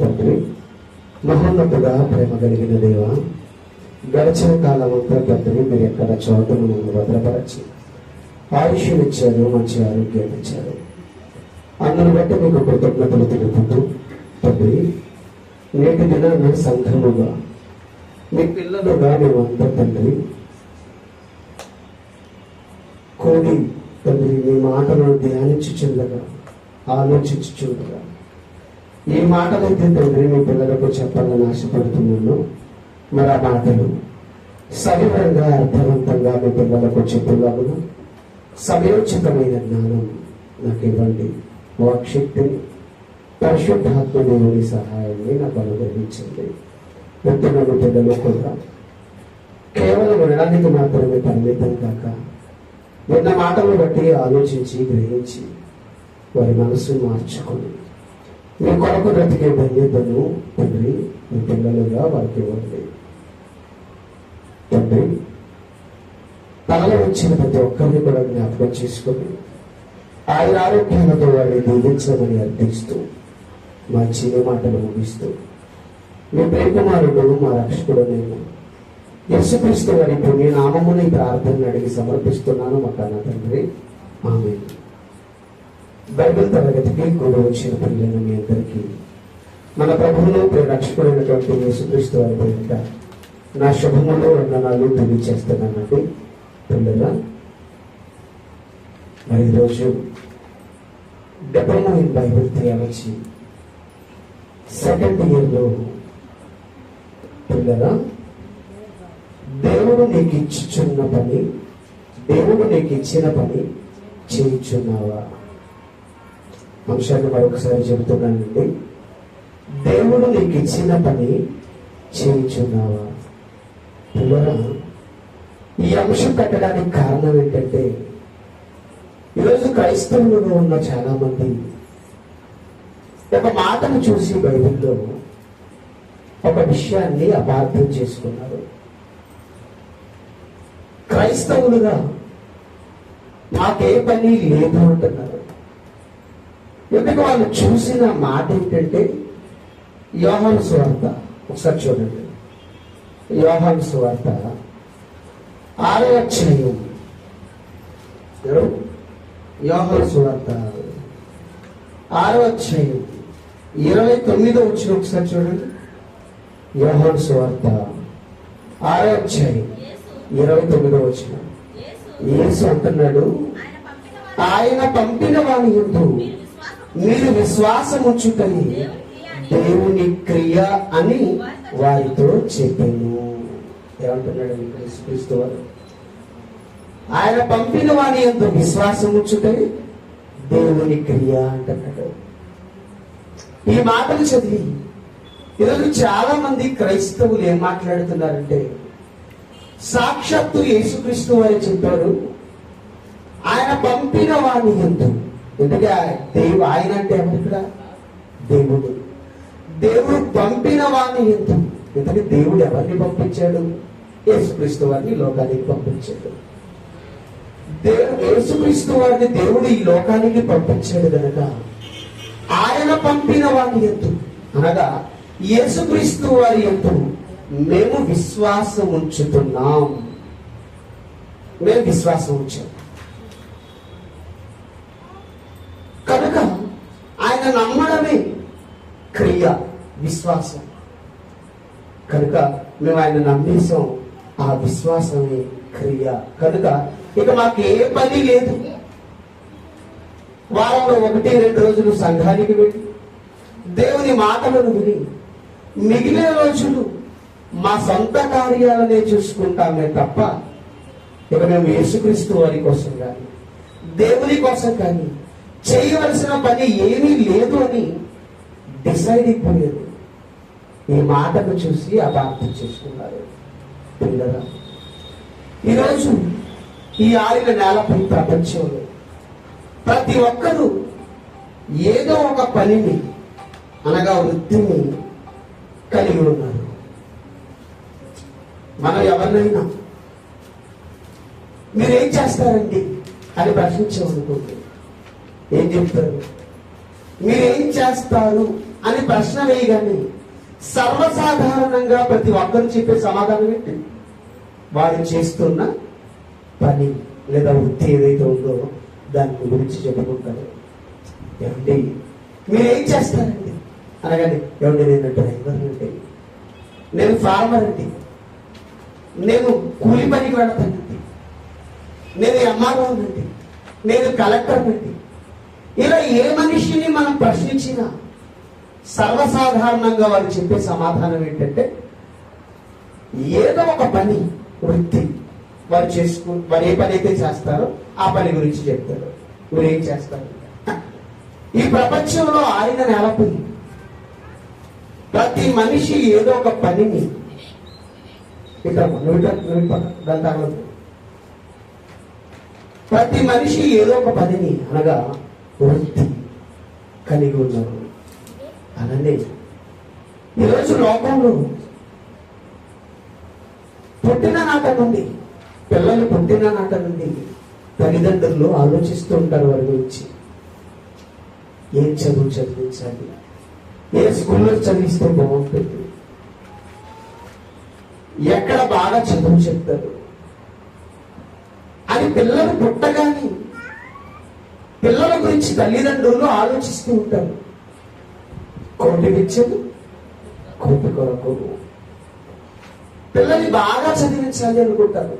తండ్రి, మహోన్నతుగా ప్రేమ కలిగిన దేవ, గడిచిన కాలం అంతా తండ్రి మీరు ఎక్కడ చోటును భద్రపరచి ఆయుష్యం ఇచ్చారు, మంచి ఆరోగ్యం ఇచ్చారు. అందును బట్టి మీకు కృతజ్ఞతలు తెలుపుతూ తండ్రి, నేటి దినాన సంఘముగా మీ పిల్లలుగా మేమంతా తండ్రి కూడి తండ్రి మీ మాటలను ధ్యానించుచుండగా, ఆలోచించుచుండగా ఈ మాటలైతే తండ్రి మీ పిల్లలకు చెప్పాలని ఆశపడుతున్నాను. మరి ఆ మాటలు సవివరంగా అర్థవంతంగా మీ పిల్లలకు చెప్పులాగున సమయోచితమైన జ్ఞానం నాకు ఇవ్వండి. వాక్శక్తిని, పరిశుద్ధాత్మ దేవుని సహాయాన్ని నాకు అనుగ్రహించండి. వింటున్న పిల్లలు కూడా కేవలం వినడానికి మాత్రమే పరిమితం కాక విన్న మాటలను బట్టి ఆలోచించి గ్రహించి వారి మనసును మార్చుకొని మీ కొరకు బ్రతికే ధన్యతను తండ్రి మీ పిల్లలుగా వారికి ఇవ్వండి. తండ్రి, తనలో వచ్చిన ప్రతి ఒక్కరిని కూడా జ్ఞాపకం చేసుకొని ఆయన ఆరోగ్యాలతో వారిని దీవించమని అర్థిస్తూ మా చిన్న మాటలు ముగిస్తూ మీ ప్రియకుమారుడు మా రక్షకుడు నేను యేసుక్రీస్తు వారి పుణ్య నామమున ఈ ప్రార్థనను అడిగి సమర్పిస్తున్నాను మా కన్న తండ్రి, ఆమేన్. బైబిల్ తరగతికి కూడా వచ్చిన పిల్లలు మీ అందరికీ మన ప్రభువును రక్షకుడైనటువంటి యేసుక్రీస్తు వారి పేరిట నా శుభములు వందనాలు తెలియజేస్తున్నానండి. పిల్లల, మరి ఈరోజు diploma in Bible theology second ఇయర్లో పిల్లల, దేవుడు నీకు ఇచ్చుచున్న పని, దేవుడు నీకు ఇచ్చిన పని చేయుచున్నావా? అంశాన్ని మరొకసారి చెబుతున్నానండి. దేవుడు నీకు ఇచ్చిన పని చేయుచున్నావా? పిల్లరా, ఈ అంశం పెట్టడానికి కారణం ఏంటంటే ఈరోజు క్రైస్తవులుగా ఉన్న చాలా మంది ఒక మాటను చూసి బైబిల్లో ఒక విషయాన్ని అపార్థం చేసుకున్నారు. క్రైస్తవులుగా మాకే పని లేదు అంటున్నారు. ఎందుకు? వాళ్ళు చూసిన మాట ఏంటంటే యోహాను సువార్త, ఒకసారి చూడండి. యోహాను సువార్త 6వ అధ్యాయం, యోహాను సువార్త 6వ అధ్యాయం 29వ వచనం ఒకసారి చూడండి. యోహాను సువార్త 6వ అధ్యాయం 29వ వచనం. యేసు అంటున్నాడు, ఆయన పంపిన వాని యందు మీరు విశ్వాసం ఉంచుటని దేవుని క్రియ అని వారితో చెప్పాను. ఏమంటున్నాడు యేసుక్రీస్తు వారు? ఆయన పంపిన వాని యందు విశ్వాసం ఉంచుటని దేవుని క్రియ అంటున్నాడు. ఈ మాటలు చదివి ఈరోజు చాలా మంది క్రైస్తవులు ఏం మాట్లాడుతున్నారంటే, సాక్షాత్తు యేసుక్రీస్తు వారు చెప్పారు ఆయన పంపిన వాని యందు. ఎందుకంటే ఆయన అంటే ఎవరు ఇక్కడ? దేవుడు. దేవుడు పంపిన వాని యందు. ఎందుకంటే దేవుడు ఎవరిని పంపించాడు? యేసుక్రీస్తు వారిని లోకానికి పంపించాడు. యేసుక్రీస్తు వారిని దేవుడు ఈ లోకానికి పంపించాడు కనుక ఆయన పంపిన వాని యందు, అనగా యేసుక్రీస్తు వారి యందు మేము విశ్వాసం ఉంచుతున్నాం. మేము విశ్వాసం ఉంచాం కనుక ఆయన నమ్మడమే క్రియ, విశ్వాసం. కనుక మేము ఆయన నమ్మేశాం, ఆ విశ్వాసమే క్రియ. కనుక ఇక మాకు ఏ పని లేదు. వారంలో 1-2 రోజులు సంఘానికి వెళ్ళి దేవుని మాటలను విని మిగిలిన రోజులు మా సొంత కార్యాలనే చూసుకుంటామే తప్ప ఇక మేము యేసుక్రీస్తు వారి కోసం కానీ దేవుని కోసం కానీ చేయవలసిన పని ఏమీ లేదు అని డిసైడ్ అయిపోయారు. ఈ మాటను చూసి అపార్థం చేసుకున్నారు. పిల్లరా, ఈరోజు ఈ ఆరిన నేలపై ప్రపంచంలో ప్రతి ఒక్కరూ ఏదో ఒక పనిని, అనగా వృత్తిని కలిగి ఉన్నారు. మనం ఎవరినైనా మీరేం చేస్తారండి అని ప్రశ్నించామనుకోండి, ఏం చెప్తారు? మీరేం చేస్తారు అని ప్రశ్న వేయగానే సర్వసాధారణంగా ప్రతి ఒక్కరు చెప్పే సమాధానం ఏంటి? వారు చేస్తున్న పని లేదా వృత్తి ఏదైతే ఉందో దాని గురించి చెప్పుకుంటారు. ఏమండి మీరేం చేస్తారండి అనగానే, ఏమండి నేను డ్రైవర్ అండి, నేను ఫార్మర్ అండి, నేను కూలి పనికి వెళతానండి, నేను ఎంఆర్ఓ అండి, నేను కలెక్టర్ అండి. ఇలా ఏ మనిషిని మనం ప్రశ్నించినా సర్వసాధారణంగా వారు చెప్పే సమాధానం ఏంటంటే ఏదో ఒక పని వృత్తి వారు ఏ పని అయితే చేస్తారో ఆ పని గురించి చెప్తారు. మీరు ఏం చేస్తారు? ఈ ప్రపంచంలో ఆయన నెలకొని ప్రతి మనిషి ఏదో ఒక పనిని ప్రతి మనిషి ఏదో ఒక పనిని అనగా వృత్తి కలిగి ఉన్నారు. అలానే ఈరోజు లోకంలో పుట్టిన నాట నుండి పిల్లలు పుట్టిన నాట నుండి తల్లిదండ్రులు ఆలోచిస్తూ ఉంటారు వారి గురించి. ఏం చదువు చదివించాలి, ఏ స్కూల్లో చదివిస్తే బాగుంటుంది, ఎక్కడ బాగా చదువు చెప్తారు అని పిల్లలు పుట్టగానే పిల్లల గురించి తల్లిదండ్రులు ఆలోచిస్తూ ఉంటారు. కోటి విద్యలు కోటి కొరకు పిల్లల్ని బాగా చదివించాలి అనుకుంటారు.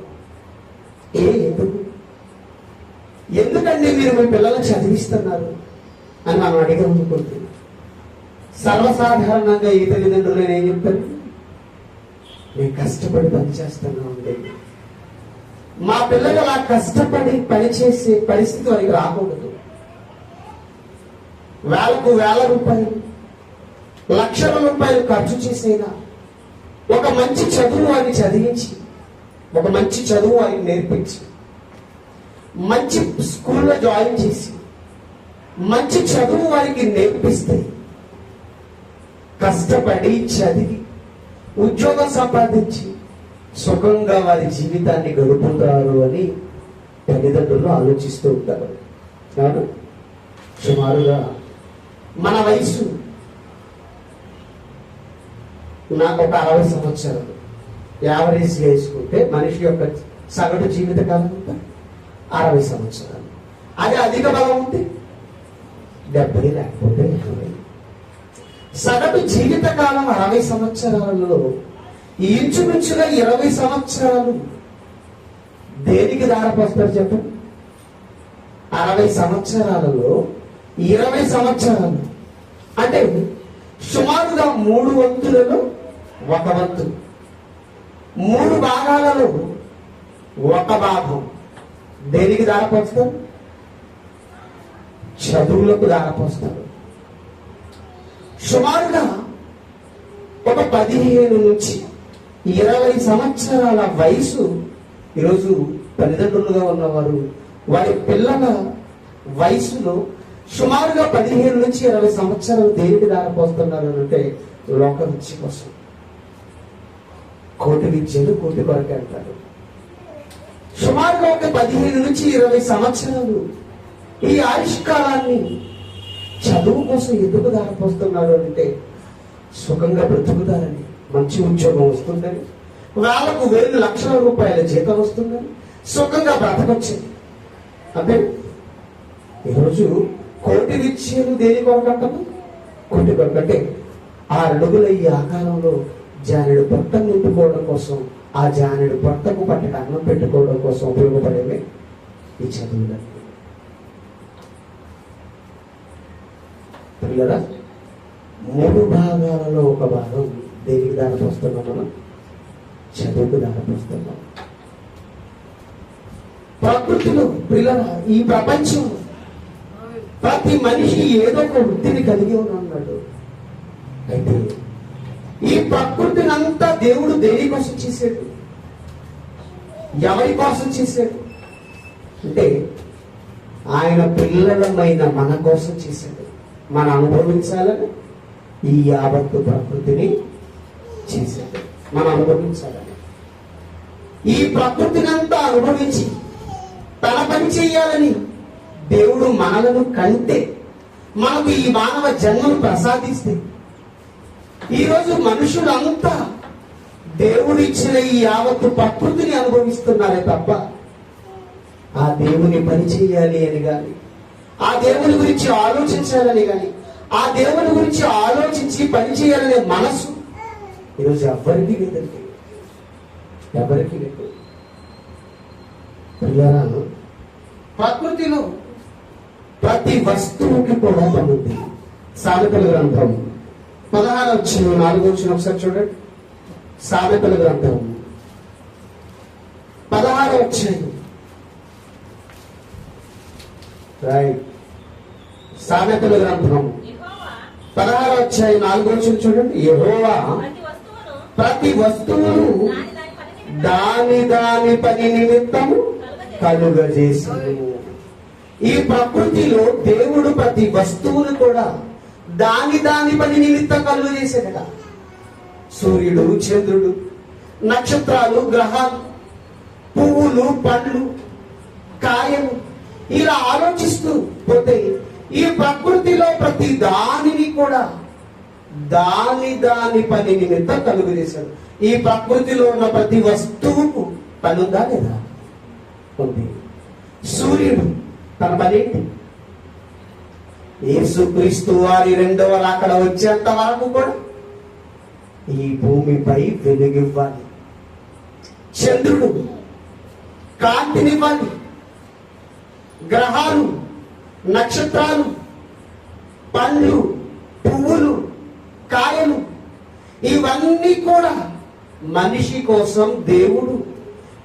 ఎందుకండి మీరు మీ పిల్లల్ని చదివిస్తున్నారు అని మనం అడిగనుకుంటుంది. సర్వసాధారణంగా ఈ తల్లిదండ్రులు ఏం చెప్తారు? నేను కష్టపడి పనిచేస్తున్నా ఉండేది, మా పిల్లలు అలా కష్టపడి పనిచేసే పరిస్థితి వారికి రాకూడదు. వేలకు వేల రూపాయలు, లక్షల రూపాయలు ఖర్చు చేసేలా ఒక మంచి చదువు వారిని చదివించి, ఒక మంచి చదువు వారికి నేర్పించి, మంచి స్కూల్లో జాయిన్ చేసి మంచి చదువు వారికి నేర్పిస్తే కష్టపడి చదివి ఉద్యోగం సంపాదించి సుఖంగా వారి జీవితాన్ని గడుపుతారు అని తల్లిదండ్రులు ఆలోచిస్తూ ఉంటారు. అవును, సుమారుగా మన వయసు నాకు ఒక 60 సంవత్సరాలు యావరేజ్గా వేసుకుంటే మనిషి యొక్క సగటు జీవిత కాలం అంతా 60 సంవత్సరాలు. అదే అధిక బలం ఉంది 70 లేకపోతే 80. సగటు జీవిత కాలం 60 సంవత్సరాలలో ఇంచుమించుగా 20 సంవత్సరాలు దేనికి దారిపోస్తారు చెప్పండి? 60 సంవత్సరాలలో 20 సంవత్సరాలు అంటే సుమారుగా 3 వంతులలో 1 వంతు, 3 భాగాలలో 1 భాగం దేనికి దారిపోస్తారు? చదువులకు దారిపోస్తారు. సుమారుగా ఒక 15 నుంచి 20 సంవత్సరాల వయసు ఈరోజు తల్లిదండ్రులుగా ఉన్నవారు వారి పిల్లల వయసులో సుమారుగా 15 నుంచి 20 సంవత్సరాలు దేనికి దారిపోస్తున్నారు అంటే లోక విద్య కోసం. కోటి విద్యలు కోటి కొరకు అంటారు. సుమారుగా ఒక 15 నుంచి 20 సంవత్సరాలు ఈ ఆయుష్కాలాన్ని చదువు కోసం ఎందుకు దారిపోస్తున్నారు అంటే సుఖంగా బ్రతుకుతారని, మంచి ఉద్యోగం వస్తుందని, వేలకు వేలు లక్షల రూపాయల జీతం వస్తుందని, సుఖంగా బ్రతకొచ్చు. అంటే ఈరోజు కోటి విద్యలు దేని కొరకు అంటాము? కోటి కొరకు అంటే 6 అడుగుల ఈ ఆకారంలో జానెడు పొట్టను నింపుకోవడం కోసం, ఆ జానెడు పొట్టకు పట్టక అన్నం పెట్టుకోవడం కోసం ఉపయోగపడేవి ఈ చదువులు. పిల్లరా, 3 భాగాలలో 1 భాగం దేనికి దారిపోస్తున్నాం? మనం చదువుకు దారిపోస్తున్నాం. ప్రకృతిలో పిల్లరా, ఈ ప్రపంచం ప్రతి మనిషి ఏదో ఒక వృత్తిని కలిగి ఉన్నాడు. అయితే ఈ ప్రకృతిని అంతా దేవుడు దేని కోసం చేశాడు? ఎవరి కోసం చేశాడు అంటే ఆయన పిల్లలమైన మన కోసం చేశాడు. మనం అనుభవించాలని ఈ యావత్తు ప్రకృతిని చేశాడు. మనం అనుభవించాలని ఈ ప్రకృతిని అంతా అనుభవించి తన పని చెయ్యాలని దేవుడు మనలను కంటే, మనకు ఈ మానవ జన్మను ప్రసాదిస్తే ఈరోజు మనుషులంతా దేవుడు ఇచ్చిన ఈ యావత్తు ప్రకృతిని అనుభవిస్తున్నారే తప్ప ఆ దేవుని పని చేయాలి అని గాని, ఆ దేవుని గురించి ఆలోచించాలని గాని, ఆ దేవుని గురించి ఆలోచించి పని చేయాలనే మనసు ఈరోజు ఎవరికి లేదండి, ఎవరికి లేదు. పిల్లరా, ప్రకృతిలో ప్రతి వస్తువుకి కూడా పనుంది. సామెతల గ్రంథం 16:4 ఒకసారి చూడండి. సామెతల గ్రంథం 16 రైట్. సామెతల గ్రంథం 16:4 చూడండి. యెహోవా ప్రతి వస్తువును దాని పని నిమిత్తము కలుగజేసెను. ఈ ప్రకృతిలో దేవుడు ప్రతి వస్తువును కూడా దాని పని నిమిత్తం కలుగజేసాడట. సూర్యుడు, చంద్రుడు, నక్షత్రాలు, గ్రహాలు, పువ్వులు, పండ్లు, కాయలు, ఇలా ఆలోచిస్తూ పోతే ఈ ప్రకృతిలో ప్రతి దానిని కూడా దాని పని నిమిత్తం కలుగజేశాడు. ఈ ప్రకృతిలో ఉన్న ప్రతి వస్తువుకు పని ఉందా లేదా? ఉంది. సూర్యుడు తన పని ఏంటి? యేసుక్రీస్తు వారి రెండవ రాకడ వచ్చేంత వరకు కూడా ఈ భూమిపై వెలుగివ్వాలి. చంద్రుడు కాంతినివ్వాలి. గ్రహాలు, నక్షత్రాలు, పండ్లు, పువ్వులు, కాయలు, ఇవన్నీ కూడా మనిషి కోసం దేవుడు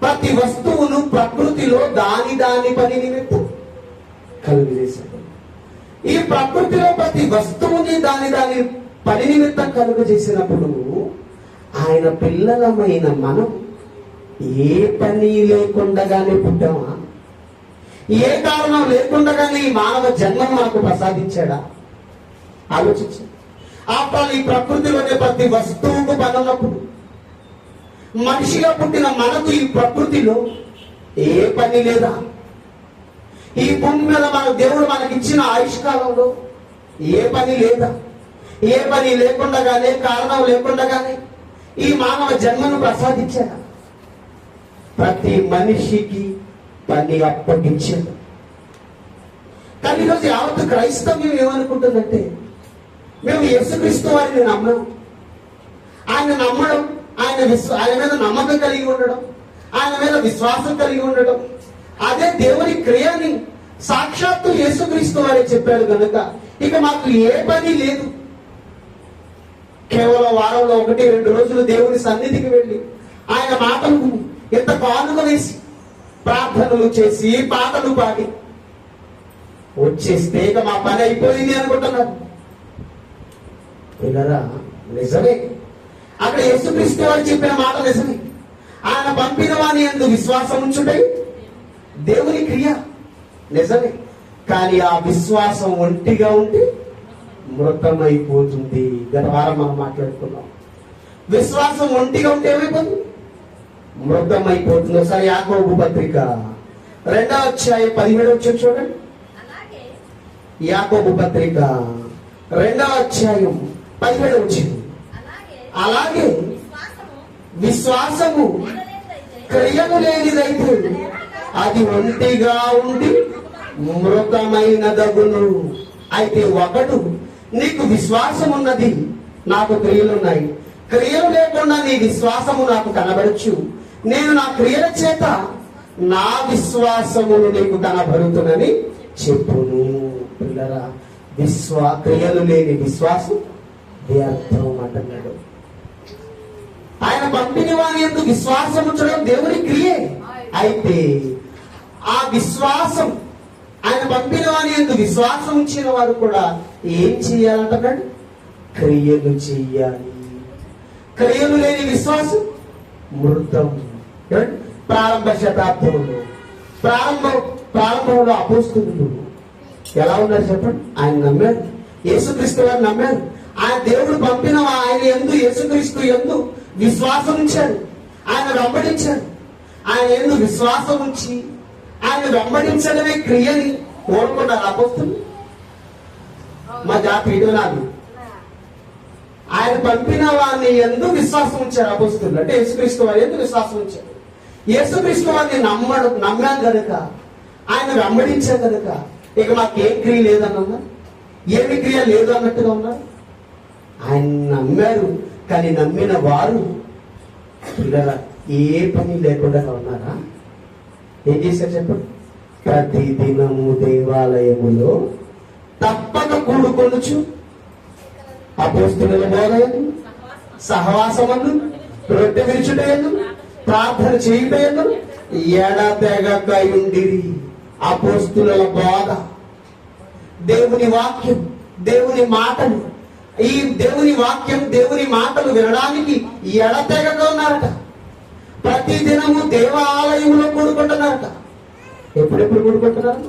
ప్రతి వస్తువును ప్రకృతిలో దాని పని నిమిత్తం కలుగజేశాడు. ఈ ప్రకృతిలో ప్రతి వస్తువుని దాని పని నిమిత్తం కలుగజేసినప్పుడు ఆయన పిల్లలమైన మనం ఏ పని లేకుండానే పుట్టామా? ఏ కారణం లేకుండానే ఈ మానవ జన్మను మనకు ప్రసాదించాడా? ఆలోచించు. ఆఫ్టర్ ఈ ప్రకృతిలోనే ప్రతి వస్తువుకు పనున్నప్పుడు మనిషిగా పుట్టిన మనకు ఈ ప్రకృతిలో ఏ పని లేదా? ఈ భూమి మీద మన దేవుడు మనకిచ్చిన ఆయుష్కాలంలో ఏ పని లేదా? ఏ పని లేకుండానే, కారణం లేకుండానే ఈ మానవ జన్మను ప్రసాదించాడు. ప్రతి మనిషికి పని అప్పగించాడు. కానీ ఈరోజు యావత్తు క్రైస్తవ్యం ఏమనుకుంటుందంటే, మేము యేసుక్రీస్తు వారిని నమ్మడం, ఆయన నమ్మడం, ఆయన మీద నమ్మకం కలిగి ఉండడం, ఆయన మీద విశ్వాసం కలిగి ఉండడం, అదే దేవుని క్రియని సాక్షాత్తు యేసుక్రీస్తు వారే చెప్పాడు కనుక ఇక మాకు ఏ పని లేదు. కేవలం వారంలో 1-2 రోజులు దేవుని సన్నిధికి వెళ్ళి ఆయన మాటలకు ఎంత కానుక వేసి ప్రార్థనలు చేసి పాటలు పాడి వచ్చేస్తే ఇక మా పని అయిపోయింది అనుకుంటున్నారు. పిల్లరా, నిజమే, అక్కడ యేసుక్రీస్తు వారు చెప్పిన మాట నిజమే. ఆయన పంపిన వాని యందు విశ్వాసం ఉంచుటై దేవుని క్రియ నిజమే. కానీ ఆ విశ్వాసం ఒంటిగా ఉంటే మృతమైపోతుంది. గత వారం మనం మాట్లాడుకున్నాం. విశ్వాసం ఒంటిగా ఉంటే ఏమైపోతుంది? మృతమైపోతుంది. ఒకసారి యాకోబు పత్రిక 2:17 చూడండి. యాకోబు పత్రిక 2:17 అలాగే విశ్వాసము క్రియలు లేనిదైతే అది ఒంటిగా ఉండి మృతమైనదగును. అయితే ఒకడు, నీకు విశ్వాసం ఉన్నది, నాకు క్రియలున్నాయి, క్రియలు లేకుండా నీ విశ్వాసము నాకు కనబడచ్చు, నేను నా క్రియల చేత నా విశ్వాసమును నీకు కనబడుతున్నని చెప్పును. పిల్లరా, క్రియలు లేని విశ్వాసం వ్యర్థం అంటున్నాడు. ఆయన పంపిన వారి యందు విశ్వాసం ఉంచడం దేవుని క్రియే. అయితే ఆ విశ్వాసం, ఆయన పంపిన వారి యందు విశ్వాసం ఉంచిన వారు కూడా ఏం చేయాలంటున్నాడు? క్రియలు చెయ్యాలి. క్రియలు లేని విశ్వాసం మృతం. ప్రారంభ శతాబ్దంలో ప్రారంభంలో అపోస్తలులు ఎలా ఉన్నారు చెప్పండి? ఆయన నమ్మారు, యేసుక్రీస్తు వారు నమ్మారు. ఆయన దేవుడు పంపిన ఆయన యందు, యేసుక్రీస్తు యందు విశ్వాసం ఉంచారు. ఆయన వెంబడించారు. ఆయన యందు విశ్వాసం ఉంచి ఆయన వెంబడించడమే క్రియని కోరుకున్నారు అపోస్తలులు. మా జాతి ఇటునాలు ఆయన పంపిన వారిని ఎందుకు విశ్వాసం ఉంచారు అపోస్తులు అంటే యేసుక్రీస్తు వారు ఎందుకు విశ్వాసం ఉంచారు? యేసుక్రీస్తు వారిని నమ్మాం కనుక, ఆయన వెంబడించాం కనుక ఇక మాకేం క్రియ లేదన్నా, ఏమి క్రియ లేదు అన్నట్టుగా ఉన్నారు. ఆయన నమ్మారు, కానీ నమ్మిన వారు పిల్లల ఏ పని లేకుండా ఉన్నారా? ఏం చేశారు చెప్పండి? ప్రతి దినము దేవాలయములో తప్పక కూడుకొనుచు అపోస్తుల బోధయందు, సహవాసమందు, రొట్టె విరుచుటయందు, ప్రార్థన చేయుటయందు ఎడతెగక ఉండిరి. అపోస్తుల బోధ, దేవుని వాక్యం, దేవుని మాటలు, ఈ దేవుని వాక్యం దేవుని మాటలు వినడానికి ఎడతెగక ఉన్నారట. ప్రతి దినము దేవాలయంలో కూడుకుంటున్నారట. ఎప్పుడెప్పుడు కూడుకుంటున్నారు?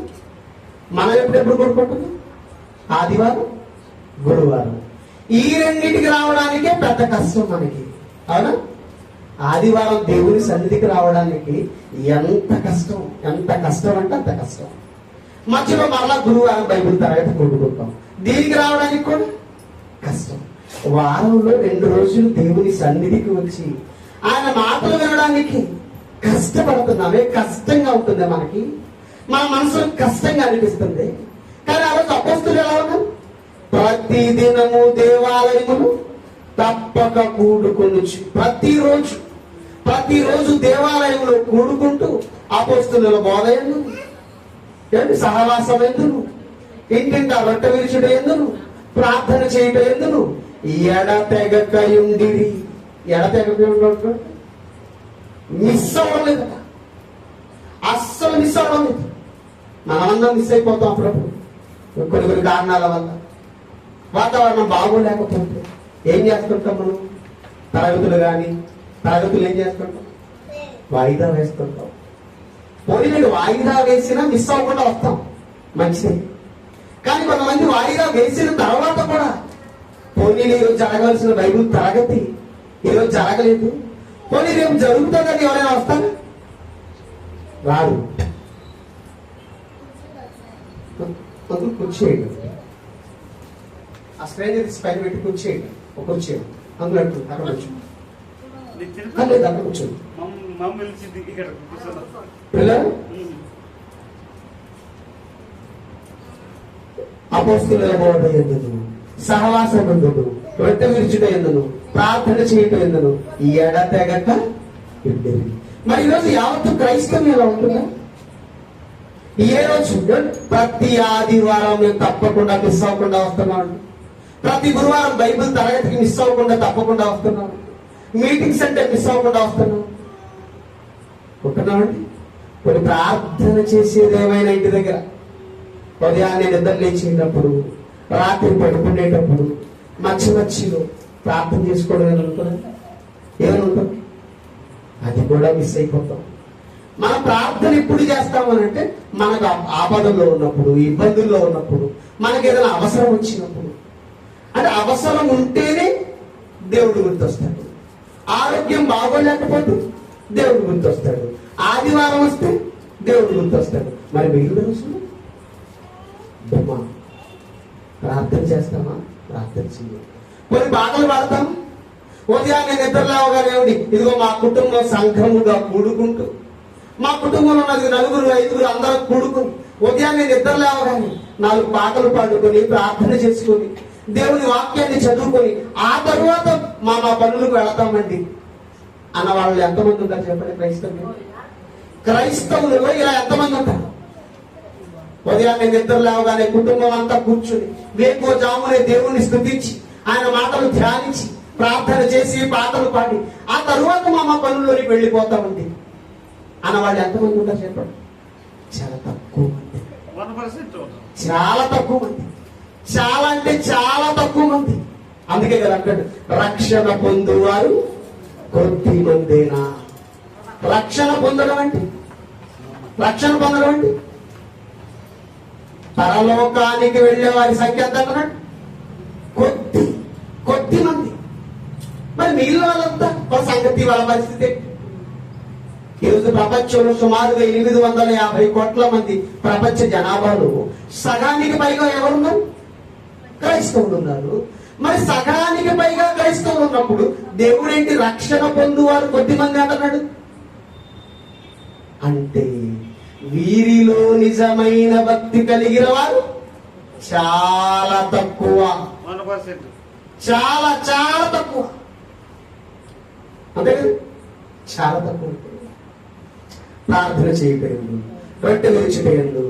మనం ఎప్పుడెప్పుడు కూడుకుంటున్నాం? ఆదివారం, గురువారం. ఈ రెండింటికి రావడానికే పెద్ద కష్టం మనకి, అవునా? ఆదివారం దేవుని సన్నిధికి రావడానికి ఎంత కష్టం అంటే అంత కష్టం. మధ్యలో మరలా గురువారం బైబిల్ తరగతి కూడుకుంటాం, దీనికి రావడానికి కూడా కష్టం. వారంలో 2 రోజులు దేవుని సన్నిధికి వచ్చి ఆయన మాటలు వినడానికి కష్టపడుతున్నామే. కష్టంగా ఉంటుంది మనకి, మన మనసులో కష్టంగా అనిపిస్తుంది. కానీ ఆ రోజు అపోస్తులు ఎలా ఉన్నారు? ప్రతి దినము దేవాలయములు తప్పక కూడుకొనుచు. ప్రతిరోజు దేవాలయంలో కూడుకుంటూ అపోస్తుల బోధయందు, సహవాసం ఎందును, ఇంటింటా రొట్టె విరుచుట ఎందును, ప్రార్థన చేయట ఎందును ఎడతెగక ఉండిరి. ఎడతెగక ఉండడం మిస్ అవ్వలేదు, అస్సలు మిస్ అవ్వలేదు. మనమందరం మిస్ అయిపోతాం అప్పుడప్పుడు కొన్ని కారణాల వల్ల. వాతావరణం బాగోలేకపోతే ఏం చేస్తుంటాం మనం? తరగతులు ఏం చేస్తుంటాం? వాయిదా వేస్తుంటాం. పోనీ మీరు వాయిదా వేసినా మిస్ అవ్వకుండా వస్తాం, మంచిది. కానీ కొంతమంది వాయిదా వేసిన తర్వాత కూడా పోనీ ఈరోజు జరగాల్సిన బైబిల్ తరగతి ఈరోజు జరగలేదు, పోనీ రేపు జరుగుతుందని ఎవరైనా వస్తారా? రాదు. కూర్చేయండి, ఆ స్ట్రేంజర్ పైన పెట్టి కూర్చేయండి. ఒక కూర్చేయండి, అందులో అక్కడ కూర్చో, లేదు అక్కడ కూర్చోండి. అపోస్తుల బోధ ఎందును, సహవాసం ఎందును, రొట్టె విరుచుట ఎందును, ప్రార్థన చేయటం ఎందును ఎడతెగక ఉండేది. మరి ఈరోజు యావత్తు క్రైస్తవం ఎలా ఉంటుందా? ఏ రోజు ప్రతి ఆదివారం నేను తప్పకుండా మిస్ అవ్వకుండా వస్తున్నాను, ప్రతి గురువారం బైబిల్ తరగతికి మిస్ అవ్వకుండా తప్పకుండా వస్తున్నాను, మీటింగ్స్ అంటే మిస్ అవ్వకుండా వస్తున్నాను ఉంటున్నామండి. కొన్ని ప్రార్థన చేసేది ఏమైనా ఇంటి దగ్గర ఉదయాన్నే నిద్ర లేచేటప్పుడు, రాత్రి పడుకునేటప్పుడు మధ్యలో ప్రార్థన చేసుకోవడం ఏమైనా ఉంటుంది? అది కూడా మిస్ అయిపోతాం. మన ప్రార్థన ఎప్పుడు చేస్తామనంటే మనకు ఆపదల్లో ఉన్నప్పుడు, ఇబ్బందుల్లో ఉన్నప్పుడు, మనకి ఏదైనా అవసరం వచ్చినప్పుడు. అంటే అవసరం ఉంటేనే దేవుడు గుర్తొస్తాడు. ఆరోగ్యం బాగోలేకపోతే దేవుడు గుర్తొస్తాడు. ఆదివారం వస్తే దేవుడు గుర్తొస్తాడు. మరి మిగిలిన రోజులు ప్రార్థన చేస్తామా? ప్రార్థన చేయాలి. కొన్ని పాటలు పాడతాం. ఉదయాన్నే నిద్ర లేవగానే ఇదిగో మా కుటుంబం సంఘముగా కూడుకుంటూ, మా కుటుంబంలో 4, 5 అందరూ కూడుకుని ఉదయాన్నే నిద్ర లేవగానే 4 పాటలు పాడుకొని ప్రార్థన చేసుకొని దేవుని వాక్యాన్ని చదువుకొని ఆ తరువాత మా పనులకు వెళతామండి అన్న వాళ్ళు ఎంతమంది ఉంటారు చెప్పండి? క్రైస్తవులలో ఇలా ఎంతమంది ఉంటారు? ఉదయాన్నే నిద్ర లేవగానే కుటుంబం అంతా కూర్చుని వేకువజామునే దేవుణ్ణి స్తుతించి ఆయన మాటలు ధ్యానించి ప్రార్థన చేసి పాటలు పాడి ఆ తరువాత మా పనుల్లోకి వెళ్ళిపోతామండి అన్న వాళ్ళు ఎంతమంది ఉంటారు చెప్పండి? చాలా తక్కువ మంది. చాలా తక్కువ మంది. చాలా అంటే చాలా తక్కువ మంది. అందుకే కదా అంటాడు, రక్షణ పొందువారు కొద్ది మందేనా. రక్షణ పొందడం అంటే పరలోకానికి వెళ్ళే వారి సంఖ్య ఎంత అన్నాడు? కొద్ది మంది. మరి మిగిలిన వాళ్ళంతా వాళ్ళ సంగతి, వాళ్ళ పరిస్థితి. ఈరోజు ప్రపంచంలో సుమారుగా 850 కోట్ల మంది ప్రపంచ జనాభాలో సగానికి పైగా ఎవరున్నారు? క్రైస్తవులు ఉన్నారు. మరి సగానికి పైగా క్రైస్తవులు ఉన్నప్పుడు దేవుడేంటి రక్షణ పొందువారు కొద్దిమంది అంటున్నాడు? అంటే వీరిలో నిజమైన భక్తి కలిగిన వారు చాలా తక్కువ, చాలా చాలా తక్కువ. అంతే కదా, చాలా తక్కువ. ప్రార్థన చేయటండు, రొట్టె విరుచుటండు,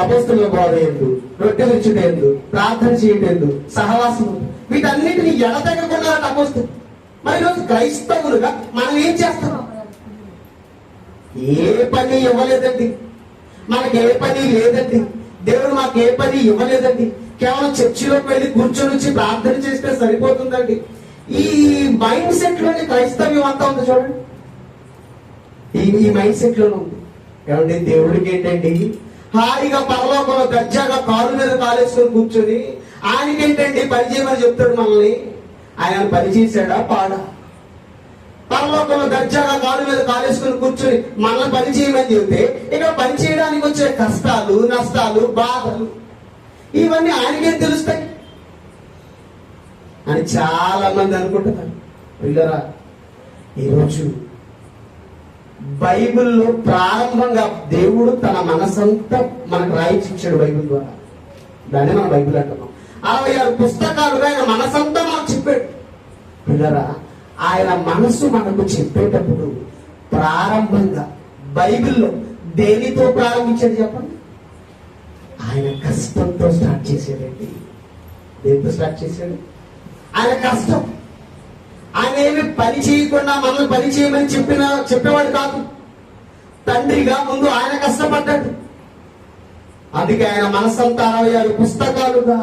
అపోస్తుల బోధయందు, రొట్టె విరుచుటండు, ప్రార్థన చేయటండు, సహవాసం, వీటన్నిటిని ఎడతెగకుండా అపోస్తులు. మరి ఈరోజు క్రైస్తవులుగా మనం ఏం చేస్తున్నాం? ఏ పని ఇవ్వలేదండి, మనకి ఏ పని లేదండి, దేవుడు మాకు ఏ పని ఇవ్వలేదండి, కేవలం చర్చిలోకి వెళ్ళి కూర్చొని వచ్చి ప్రార్థన చేస్తే సరిపోతుందండి. ఈ మైండ్ సెట్ లోని క్రైస్తవ్యం అంతా ఉంది చూడండి. ఈ మైండ్ సెట్ లోనే ఉంది. ఏమంటే దేవుడికి ఏంటండి, హాయిగా పరలోకంలో దర్జాగా కాలు మీద కాలేసుకొని కూర్చొని ఆయనకేంటండి పని చేయమని చెప్తాడు మనల్ని. ఆయన పని చేశాడా పాడా? పరలోకంలో దర్జాగా కాలు మీద కాలేసుకొని కూర్చొని మనల్ని పని చేయమని చెబితే ఇక్కడ పని చేయడానికి వచ్చే కష్టాలు, నష్టాలు, బాధలు ఇవన్నీ ఆయనకేం తెలుస్తాయి అని చాలా మంది అనుకుంటున్నారు. పిల్లరా, ఈరోజు బైబిల్లో ప్రారంభంగా దేవుడు తన మనసంతా మనకు రాయించాడు బైబిల్ ద్వారా. దాన్ని మనం బైబిల్ అంటున్నాం. 66 పుస్తకాలుగా ఆయన మనసంతా మనకు చెప్పాడు. పిల్లరా, ఆయన మనసు మనకు చెప్పేటప్పుడు ప్రారంభంగా బైబిల్లో దేనితో ప్రారంభించాడు చెప్పండి? ఆయన కష్టంతో స్టార్ట్ చేశాడండి. దేనితో స్టార్ట్ చేశాడు? ఆయన కష్టం. ఆయన ఏమి పని చేయకుండా మనల్ని పని చేయమని చెప్పేవాడు కాదు. తండ్రిగా ముందు ఆయన కష్టపడ్డాడు. అందుకే ఆయన మనసంతా 66 పుస్తకాలుగా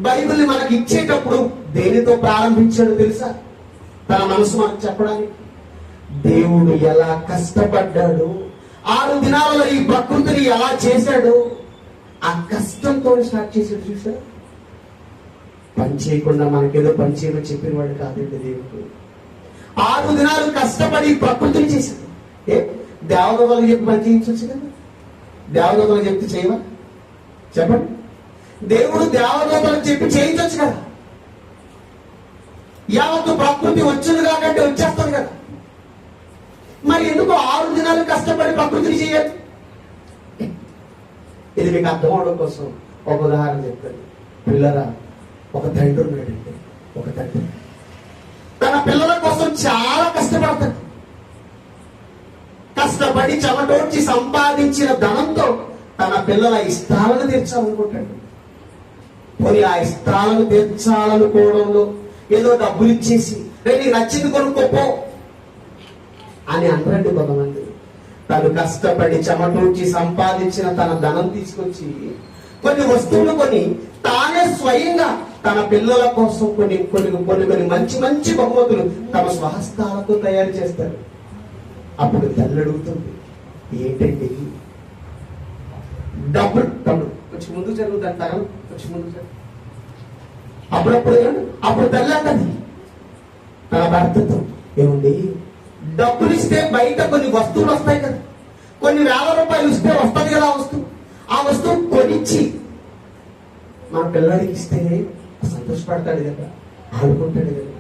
బైబిల్ మనకి ఇచ్చేటప్పుడు దేనితో ప్రారంభించాడో తెలుసా? తన మనసు మనకు చెప్పడానికి. దేవుడు ఎలా కష్టపడ్డాడు, 6 దినాలలో ఈ ప్రకృతిని ఎలా చేశాడు, ఆ కష్టంతో స్టార్ట్ చేశాడు. చూసారా? పని చేయకుండా మనకేదో పని చేయమని చెప్పిన వాడు కాదండి దేవుడు. 6 దినాలు కష్టపడి ప్రకృతిని చేశాడు. దేవదూతలకు చెప్పి పని చేయించవచ్చు కదా? దేవదూతలకు చెప్తే చేయవా చెప్పండి? దేవుడు దేవదూతలకు చెప్పి చేయించవచ్చు కదా? యావత్తు ప్రకృతి వచ్చింది కాబట్టి వచ్చేస్తుంది కదా. మరి ఎందుకు 6 దినాలు కష్టపడి ప్రకృతిని చేయాలి? ఇది మీకు అర్థం అవడం కోసం ఒక ఉదాహరణ చెప్తాను. పిల్లరా, ఒక తండ్రి ఉన్నాడండి. ఒక తండ్రి తన పిల్లల కోసం చాలా కష్టపడతాడు. కష్టపడి చెమటోడ్చి సంపాదించిన ధనంతో తన పిల్లల ఇష్టాలను తీర్చాలనుకుంటాడు. పోనీ ఆ ఇష్టాలను తీర్చాలనుకోవడంలో ఏదో డబ్బులు ఇచ్చేసి నీ నచ్చింది కొనుక్కోపో అని అనరండి కొంతమంది. తను కష్టపడి చెమటోడ్చి సంపాదించిన తన ధనం తీసుకొచ్చి కొన్ని వస్తువులు కొని తానే స్వయంగా తన పిల్లల కోసం కొన్ని మంచి మంచి బహుమతులు తమ స్వహస్తాలతో తయారు చేస్తారు. అప్పుడు తల్లి అడుగుతుంది, ఏంటండి డబ్బులు? తమ్ముడు కొంచెం ముందు జరుగుతాను, తగలు కొంచెం ముందు జరుగు. అప్పుడు తల్లి అంటది తన భర్తతో, ఏముంది డబ్బులు ఇస్తే బయట కొన్ని వస్తువులు వస్తాయి కదా, కొన్ని వేల రూపాయలు ఇస్తే వస్తుంది కదా వస్తువు. ఆ వస్తువు కొనిచ్చి మన పిల్లడికి ఇస్తే సంతోషపడతాడు కదా, ఆడుకుంటాడు కదా.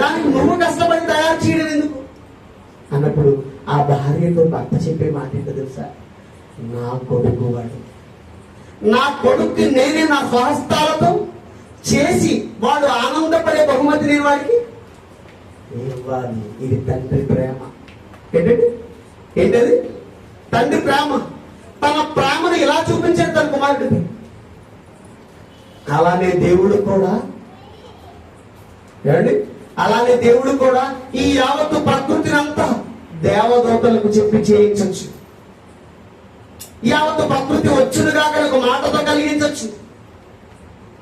దానికి నువ్వు కష్టపడి తయారు చేయడం ఎందుకు అన్నప్పుడు ఆ భార్యతో భర్త చెప్పే మాట ఏంటో తెలుసా? నా కొడుకు వాడు, నా కొడుక్కి నేనే నా స్వహస్తాలతో చేసి వాడు ఆనందపడే బహుమతి నేను వాడికి ఇవ్వాలి. ఇది తండ్రి ప్రేమ. ఏంటది? తండ్రి ప్రేమ. తన ప్రేమను ఇలా చూపించాడు తన కుమారుడికి. అలానే దేవుడు కూడా అలానే దేవుడు కూడా ఈ యావత్తు ప్రకృతిని అంతా దేవదూతలకు చెప్పి చేయించవచ్చు. యావత్తు ప్రకృతి వచ్చునుగా ఒక మాటతో కలిగించవచ్చు.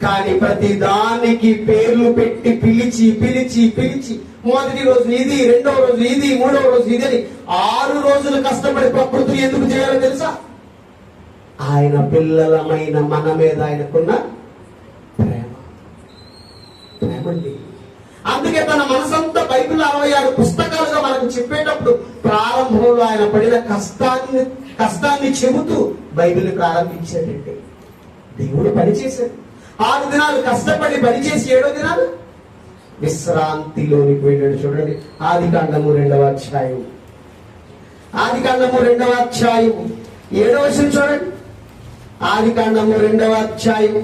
కానీ ప్రతి దానికి పేర్లు పెట్టి పిలిచి పిలిచి పిలిచి మొదటి రోజు ఇది, రెండవ రోజు ఇది, మూడవ రోజు ఇది అని 6 రోజులు కష్టపడి ప్రకృతిని ఎందుకు చేయాలో తెలుసా? ఆయన పిల్లలమైన మన మీద ఆయనకున్న ప్రేమ. ప్రేమండి. అందుకే తన మనసంతా బైబిల్ 66 పుస్తకాలుగా మనకు చెప్పేటప్పుడు ప్రారంభంలో ఆయన పడిన కష్టాన్ని చెబుతూ బైబిల్ ప్రారంభించాడండి. దేవుడు పనిచేశాడు. 6 దినాలు కష్టపడి పనిచేసి 7వ దినాలు విశ్రాంతిలోనికి వెళ్ళాడు. చూడండి, ఆదికాండము 2వ అధ్యాయం, ఆదికాండము 2వ అధ్యాయం 7వ వచనం చూడండి. ఆదికాండము 2వ అధ్యాయం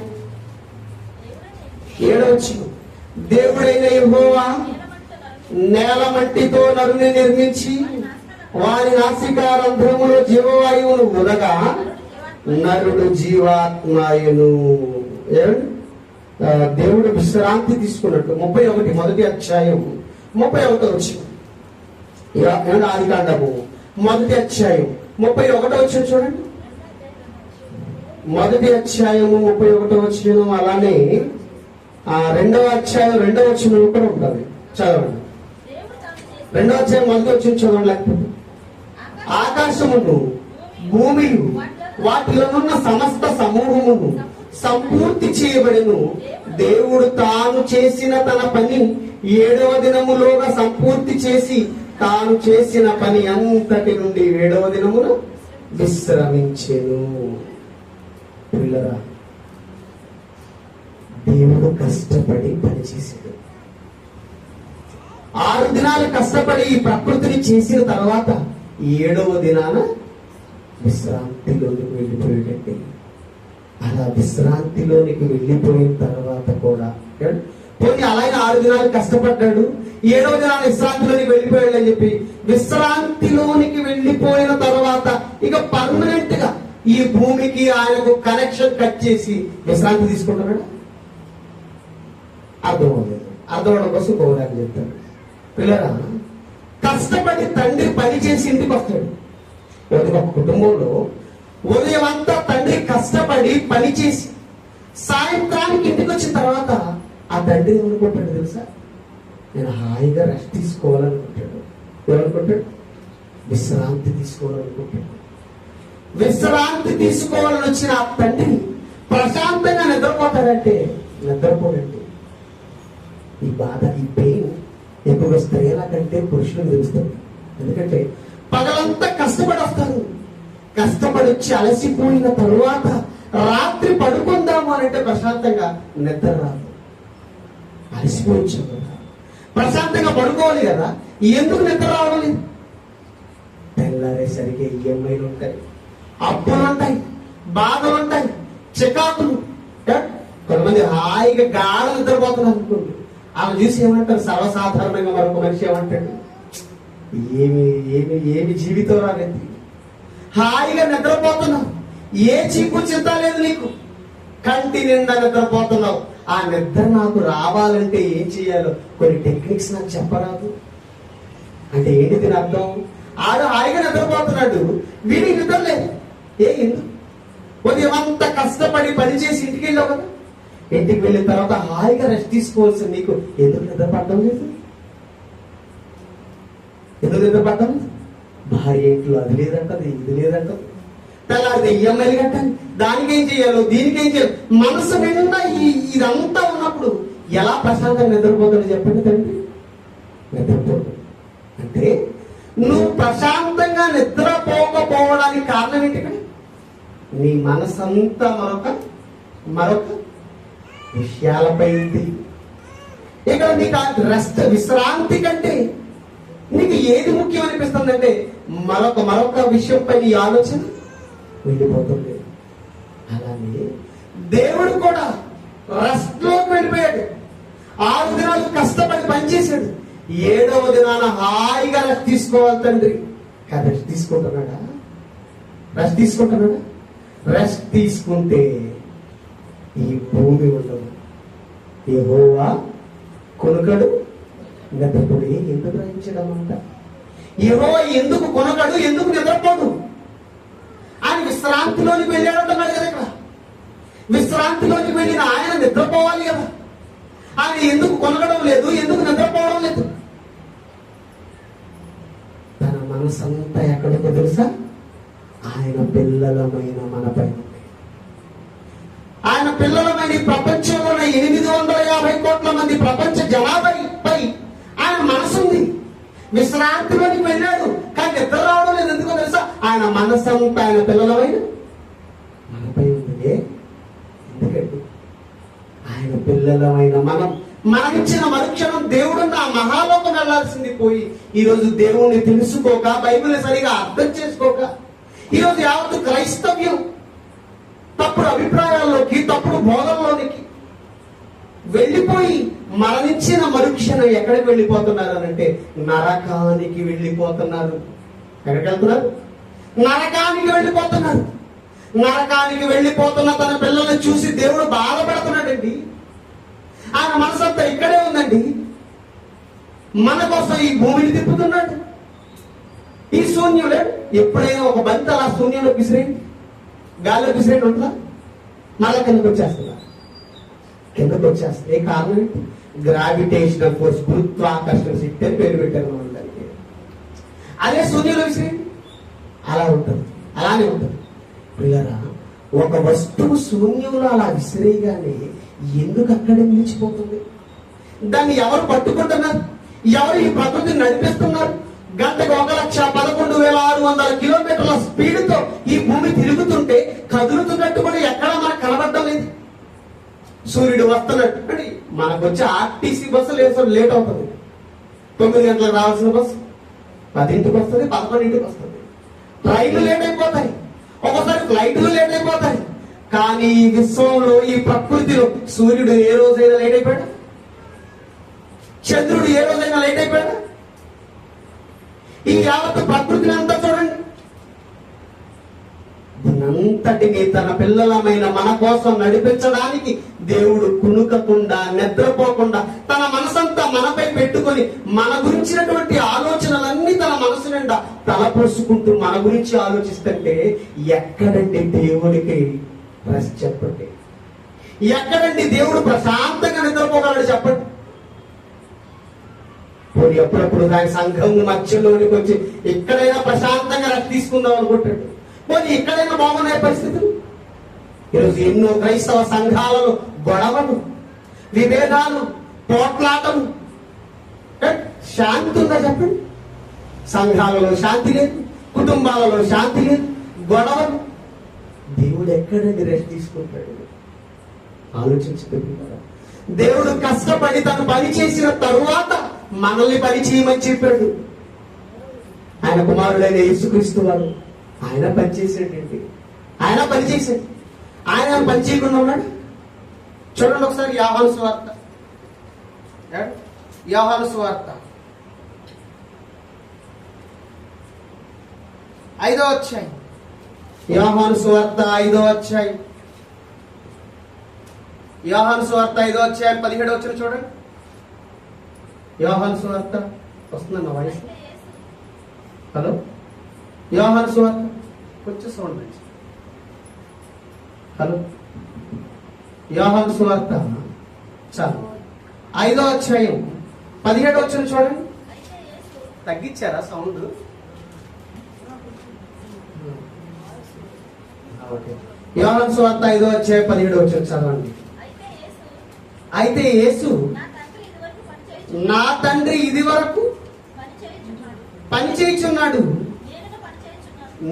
7వ వచనం. దేవుడైన యెహోవా నేల మట్టితో నరుని నిర్మించి వారి నాసికారంధ్రములో జీవవాయువును ఊదగా నరుడు జీవాత్మాయును. దేవుడు విశ్రాంతి తీసుకున్నట్టు 31 మొదటి అధ్యాయం 31వ వచనం. ఆదికాండము 1వ అధ్యాయం 31వ వచనం చూడండి. 1వ అధ్యాయము 31వ వచనం. అలానే 2వ అధ్యాయం 2వ వచనం కూడా ఉంటుంది, చదవండి. 2వ అధ్యాయం 1వ వచనం చదవండి. లేకపోతే ఆకాశమును భూమియు వాటిలోనున్న సమస్త సమూహమును సంపూర్తి చేయబడెను. దేవుడు తాను చేసిన తన పని 7వ దినములోగా సంపూర్తి చేసి తాను చేసిన పని అంతటి నుండి 7వ దినమున విశ్రమించెను. పిల్లరా, దేవుడు కష్టపడి పని చేశాడు. 6 దినాలు కష్టపడి ఈ ప్రకృతిని చేసిన తర్వాత 7వ దినాన విశ్రాంతిలోనికి వెళ్ళిపోయాడండి. అలా విశ్రాంతిలోనికి వెళ్ళిపోయిన తర్వాత కూడా పోనీ అలాగే 6 దినాలు కష్టపడ్డాడు, 7వ దినాన విశ్రాంతిలోనికి వెళ్ళిపోయాడు అని చెప్పి విశ్రాంతిలోనికి వెళ్ళిపోయిన తర్వాత ఇక పర్మనెంట్ గా ఈ భూమికి ఆయనకు కనెక్షన్ కట్ చేసి విశ్రాంతి తీసుకుంటున్నాడు. అర్థం అవ్వలేదు. అర్థం అవడం కోసం గౌరవాన్ని చెప్తాడు. పిల్లరా, కష్టపడి తండ్రి పని చేసి ఇంటికి వస్తాడు. ఒక కుటుంబంలో ఉదయం అంతా తండ్రి కష్టపడి పని చేసి సాయంత్రానికి ఇంటికి వచ్చిన తర్వాత ఆ తండ్రి ఏమనుకుంటాడు తెలుసా? నేను హాయిగా రెస్ట్ తీసుకోవాలనుకుంటాడు. ఏమనుకుంటాడు? విశ్రాంతి తీసుకోవాలనుకుంటాడు. విశ్రాంతి తీసుకోవాలని వచ్చిన ఆ తండ్రి ప్రశాంతంగా నిద్రపోతాడంటే నిద్రపోడండి. ఈ బాధ, ఈ పెయిన్ ఎక్కువగా స్త్రీల కంటే పురుషులకు తెలుస్తుంది. ఎందుకంటే పగలంతా కష్టపడి వస్తారు, కష్టపడి వచ్చి అలసిపోయిన తరువాత రాత్రి పడుకుందాము అని అంటే ప్రశాంతంగా నిద్ర రాదు. అలసిపోవచ్చు కదా, ప్రశాంతంగా పడుకోవాలి కదా, ఎందుకు నిద్ర రావాలి? తెల్లారేసరికి ఈఎంఐలు ఉంటాయి, అప్పులు ఉంటాయి, బాధలు ఉంటాయి, చికాకులు. కొంతమంది హాయిగా గాఢ నిద్రపోతున్నారు అనుకోండి, ఆమె చూసి ఏమంటారు? సర్వసాధారణంగా మరొక మనిషి ఏమంటాడు? ఏమి ఏమి ఏమి జీవితం రాలేదు, హాయిగా నిద్రపోతున్నావు, ఏ చీకు చింత లేదు నీకు, కంటి నిండా నిద్రపోతున్నావు. ఆ నిద్ర నాకు రావాలంటే ఏం చేయాలో కొన్ని టెక్నిక్స్ నాకు చెప్పరాదు అంటే ఏంటి దీని అర్థం? ఆడు హాయిగా నిద్రపోతున్నాడు, వీడికి నిద్ర లేదు. ఎందుకు? ఉదయం అంతా కష్టపడి పనిచేసి ఇంటికి వెళ్ళావు కదా, ఇంటికి వెళ్ళిన తర్వాత హాయిగా రెస్ట్ తీసుకోవాల్సి నీకు ఎందుకు నిద్ర పడడం లేదు? ఎందుకు నిద్ర పడడం? భార్య ఇంట్లో అది లేదంటది, ఇది లేదంటది, తెల్లారితే ఈఎంఐలు కట్టాలి, దానికి ఏం చేయాలో దీనికి ఏం చేయాలి, మనసు నిండా ఇదంతా ఉన్నప్పుడు ఎలా ప్రశాంతంగా నిద్రపోతాడు చెప్పండి తండ్రి? నిద్రపోతాడు. అంటే నువ్వు ప్రశాంతంగా నిద్రపోకపోవడానికి కారణం ఏంటి? నీ మనసంతా మరొక విషయాలపై ఉంది. ఇక్కడ నీకు రెస్ట్, విశ్రాంతి కంటే నీకు ఏది ముఖ్యం అనిపిస్తుందంటే మరొక విషయంపై నీ ఆలోచన వెళ్ళిపోతుంది. అలానే దేవుడు కూడా రెస్ట్ లోకి వెళ్ళిపోయాడు. 6 దినాలు కష్టపడి పనిచేశాడు, 7వ దినాన హాయిగా రెస్ట్ తీసుకోవాలి తండ్రి. రెస్ట్ తీసుకుంటున్నాడా? రెస్ట్ తీసుకుంటున్నాడా? రెస్ట్ తీసుకుంటే ఈ భూమి ఉండదు. యెహోవా కొనుకడు నిద్రపోడు. ఎందుకు గ్రహించడం అంట? యెహోవా ఎందుకు కొనకడు, ఎందుకు నిద్రపోడు? ఆయన విశ్రాంతిలోనికి వెళ్ళాడంటున్నాడు కదా ఇక్కడ. విశ్రాంతిలోనికి వెళ్ళిన ఆయన నిద్రపోవాలి కదా. ఆయన ఎందుకు కొనగడం లేదు, ఎందుకు నిద్రపోవడం లేదు? తన మనసంతా ఎక్కడికో తెలుసా? ఆయన పిల్లలమైన మనపై. ఆయన పిల్లలమైన ఈ ప్రపంచంలో 850 కోట్ల మంది ప్రపంచ జనాభాపై ఆయన మనసుంది. విశ్రాంతిలోనికి వెళ్ళాడు కానీ నిద్ర రావడం లేదు. ఎందుకో తెలుసా? ఆయన మనసంతా ఆయన పిల్లలమైన మనపై ఉంది. ఎందుకండి? పిల్లలమైన మనమిచ్చిన మరుక్షణం దేవుడున్న ఆ మహాలోకం వెళ్లాల్సింది పోయి ఈరోజు దేవుణ్ణి తెలుసుకోక, బైబిల్ సరిగా అర్థం చేసుకోక, ఈరోజు యావత్తు క్రైస్తవ్యం తప్పుడు అభిప్రాయాల్లోకి, తప్పుడు బోధనలోనికి వెళ్ళిపోయి మరణించిన మరుక్షణం ఎక్కడికి వెళ్ళిపోతున్నారు అంటే నరకానికి వెళ్ళిపోతున్నారు. ఎక్కడికి వెళ్తున్నారు? నరకానికి వెళ్ళిపోతున్నారు. నరకానికి వెళ్ళిపోతున్న తన పిల్లల్ని చూసి దేవుడు బాధపడుతున్నాడండి. ఆయన మనసంతా ఇక్కడే ఉందండి. మన కోసం ఈ భూమిని తిప్పుతున్నాడు. ఈ శూన్యుడే ఎప్పుడైనా ఒక బంతి అలా శూన్యంలో పిసిరేయండి, గాలిలో పిసిరేయండి ఉంటుందా? మళ్ళా కిందకు వచ్చేస్తున్నారు. కిందకు వచ్చేస్తే ఏ కారణం ఏంటి? గ్రావిటేషనల్ ఫోర్స్, గురుత్వాకర్షణ శక్తి అని పేరు పెట్టారు మనం దానికి. అదే శూన్యంలో విసిరేయండి, అలా ఉంటుంది, అలానే ఉంటుంది. ప్రియులారా, ఒక వస్తువు శూన్యంలో అలా విసిరేయగానే ఎందుకు అక్కడే నిలిచిపోతుంది? దాన్ని ఎవరు పట్టుకుంటున్నారు? ఎవరు ఈ ప్రకృతిని నడిపిస్తున్నారు? గంటకు 1,11,600 కిలోమీటర్ల స్పీడ్తో ఈ భూమి తిరుగుతుంటే కదులుతున్నట్టు కూడా ఎక్కడ మనకు కనబడటం లేదు. సూర్యుడు వస్తున్నట్టు అంటే మనకు వచ్చే ఆర్టీసీ బస్సు లేట్ అవుతుంది. 9 గంటలకు రావాల్సిన బస్సు 10ంటికి వస్తుంది, 11ంటికి వస్తుంది. ట్రైన్లు లేట్ అయిపోతాయి, ఒక్కోసారి ఫ్లైట్లు లేట్ అయిపోతాయి. కానీ ఈ విశ్వంలో, ఈ ప్రకృతిలో సూర్యుడు ఏ రోజైనా లేట్ అయిపోయాడు? చంద్రుడు ఏ రోజైనా లేట్ అయిపోయాడు? ఈ యావత్ ప్రకృతిని అంతా చూడండి. దీనంతటిని తన పిల్లలమైన మన కోసం నడిపించడానికి దేవుడు కునుకకుండా, నిద్రపోకుండా తన మనసంతా మనపై పెట్టుకొని మన గురించినటువంటి ఆలోచనలన్నీ తన మనసు నిండా తలపోసుకుంటూ మన గురించి ఆలోచిస్తుంటే ఎక్కడండి దేవుడికి రెస్ట్ చెప్పండి? ఎక్కడండి దేవుడు ప్రశాంతంగా నిద్రపోగలడు చెప్పండి? పోనీ ఎప్పుడప్పుడు దాని సంఘం మధ్యలోనికి వచ్చి ఎక్కడైనా ప్రశాంతంగా రెస్ట్ తీసుకుందాం అనుకుంటాడు. పోనీ ఎక్కడైనా బాగున్నాయి పరిస్థితులు? ఈరోజు ఎన్నో క్రైస్తవ సంఘాలలో గొడవలు, విభేదాలు, పోట్లాటలు. శాంతి ఉందా చెప్పండి? సంఘాలలో శాంతి లేదు, కుటుంబాలలో శాంతి లేదు, గొడవలు. దేవుడు ఎక్కడండి రెస్ట్ తీసుకుంటాడు? ఆలోచించుకుంటున్నారా? దేవుడు కష్టపడి తను పని చేసిన తరువాత మనల్ని పని చేయమని చెప్పాడు. ఆయన కుమారుడైన యేసుక్రీస్తు వారు ఆయన పనిచేసాడండి. ఆయన పనిచేసాడు. ఆయన పని చేయకుండా ఉన్నాడు? చూడండి ఒకసారి యోహాను సువార్త, యోహాను సువార్త 5వ అధ్యాయం. యోహాను సువార్త 5వ అధ్యాయం. యోహాను సువార్త 5వ అధ్యాయం 17వ వచనం చూడండి. యోహాను సువార్త వస్తుందన్న వాయిస్. హలో, యోహాను సువార్త కొంచెం సౌండ్ పెంచు. హలో, యోహాను సువార్త చాలు 5వ అధ్యాయం 17వ వచనం చూడండి. తగ్గించారా సౌండ్? యోహాను సువార్త 5వ అధ్యాయం 17వ వచనం చదవండి. అయితే యేసు, నా తండ్రి ఇది వరకు పని చేయుచున్నాడు,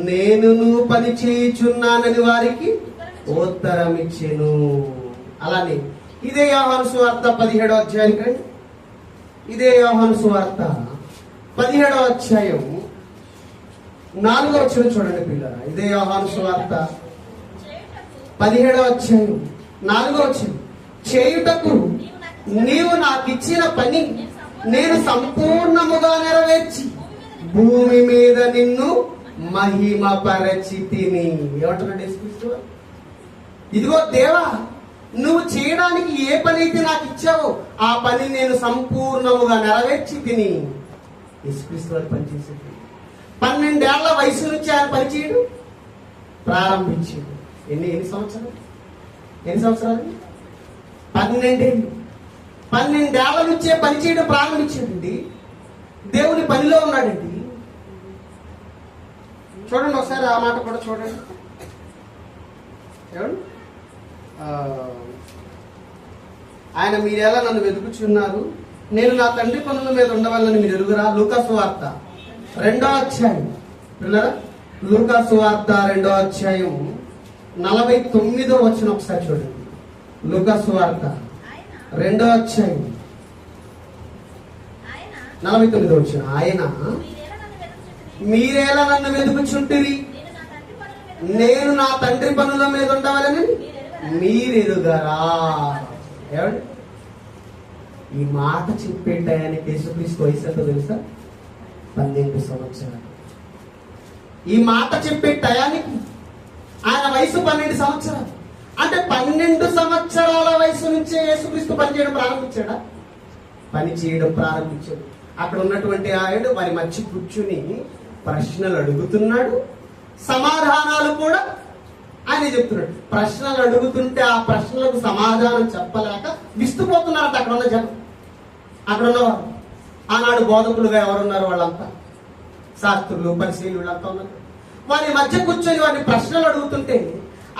నేనును పని చేయుచున్నానని వారికి ఉత్తరం ఇచ్చెను. అలానే ఇదే యోహాను సువార్త 17వ అధ్యాయం. ఇదే యోహాను సువార్త 17వ అధ్యాయం 4వ వచనం చూడండి పిల్లరా. ఇదే యోహాను సువార్త 17వ అధ్యాయం 4వ వచనం. చేయుటకు నీవు నాకు ఇచ్చిన పని నేను సంపూర్ణముగా నెరవేర్చి భూమి మీద నిన్ను మహిమపరచితిని. ఏమంటున్నాడు యేసుక్రీస్తు? ఇదిగో దేవా, నువ్వు చేయడానికి ఏ పని అయితే నాకు ఇచ్చావో ఆ పని నేను సంపూర్ణముగా నెరవేర్చి తిని. యేసుక్రీస్తు వారు పనిచేసేది 12 ఏళ్ల వయసు నుంచి ఆయన పనిచేయడం ప్రారంభించాడు. ఎన్ని సంవత్సరాలు? 12 ఏళ్ల నుంచే పనిచేయడం ప్రారంభించాడండి. దేవుని పనిలో ఉన్నాడండి. చూడండి ఒకసారి ఆ మాట కూడా చూడండి. ఆయన మీరెలా నన్ను వెతుకుచున్నారు, నేను నా తండ్రి పనుల మీద ఉండవాలని మీరు ఎరుగురా. లూకా సువార్త 2వ అధ్యాయం. లూకా సువార్త 2వ అధ్యాయం 49వ వచనం ఒకసారి చూడండి. లూకా సువార్త 2వ అధ్యాయం 49వ వచనం. ఆయన మీరేలా నన్ను వెతుకుచుంటిరి, నేను నా తండ్రి పనుల మీద ఉండవాలని మీరెరుగరా. ఏమండి, ఈ మాట చెప్పే టయానికి యేసుక్రీస్తు వయసు ఎంతో తెలుసా? 12 సంవత్సరాలు. ఈ మాట చెప్పే టయానికి ఆయన వయసు 12 సంవత్సరాలు. అంటే 12 సంవత్సరాల వయసు నుంచే యేసుక్రీస్తు పని చేయడం ప్రారంభించాడా? పని చేయడం ప్రారంభించాడు. అక్కడ ఉన్నటువంటి ఆయన వారి మధ్య కూర్చుని ప్రశ్నలు అడుగుతున్నాడు, సమాధానాలు కూడా ఆయన చెప్తున్నాడు. ప్రశ్నలు అడుగుతుంటే ఆ ప్రశ్నలకు సమాధానం చెప్పలేక విస్తుపోతున్నారంట అక్కడ ఉన్న జనం. అక్కడ ఉన్నవారు ఆనాడు బోధకులుగా ఎవరున్నారు? వాళ్ళంతా శాస్త్రులు, పరిశీలు, వీళ్ళంతా ఉన్నారు. వారి మధ్య కూర్చొని వారిని ప్రశ్నలు అడుగుతుంటే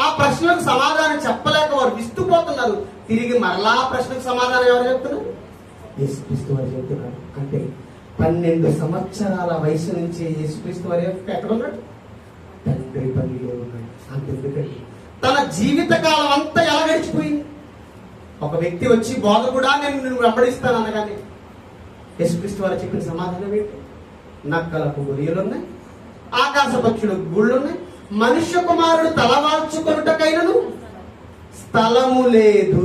ఆ ప్రశ్నలకు సమాధానం చెప్పలేక వారు విస్తుపోతున్నారు. తిరిగి మరలా ప్రశ్నకు సమాధానం ఎవరు చెప్తున్నారు? యేసుక్రీస్తు వారు చెప్తున్నారు. అంటే 12 సంవత్సరాల వయసు నుంచి యేసుక్రీస్తు వారి ఎక్కడ ఉన్నాడు? తండ్రి పనిలో ఉన్నాడు. అంతెందుకండి, తన జీవిత కాలం అంతా ఎలా గడిచిపోయింది? ఒక వ్యక్తి వచ్చి బోధకుడా నేను నిన్ను వెంబడిస్తాను అనగానే యేసుక్రీస్తు వారు చెప్పిన సమాధానం ఏంటి? నక్కలకు గొరియలున్నాయి, ఆకాశ పక్షులకు గూళ్ళున్నాయి, మనుష్య కుమారుడు తలవాల్చుకొనుటకైనను స్థలము లేదు.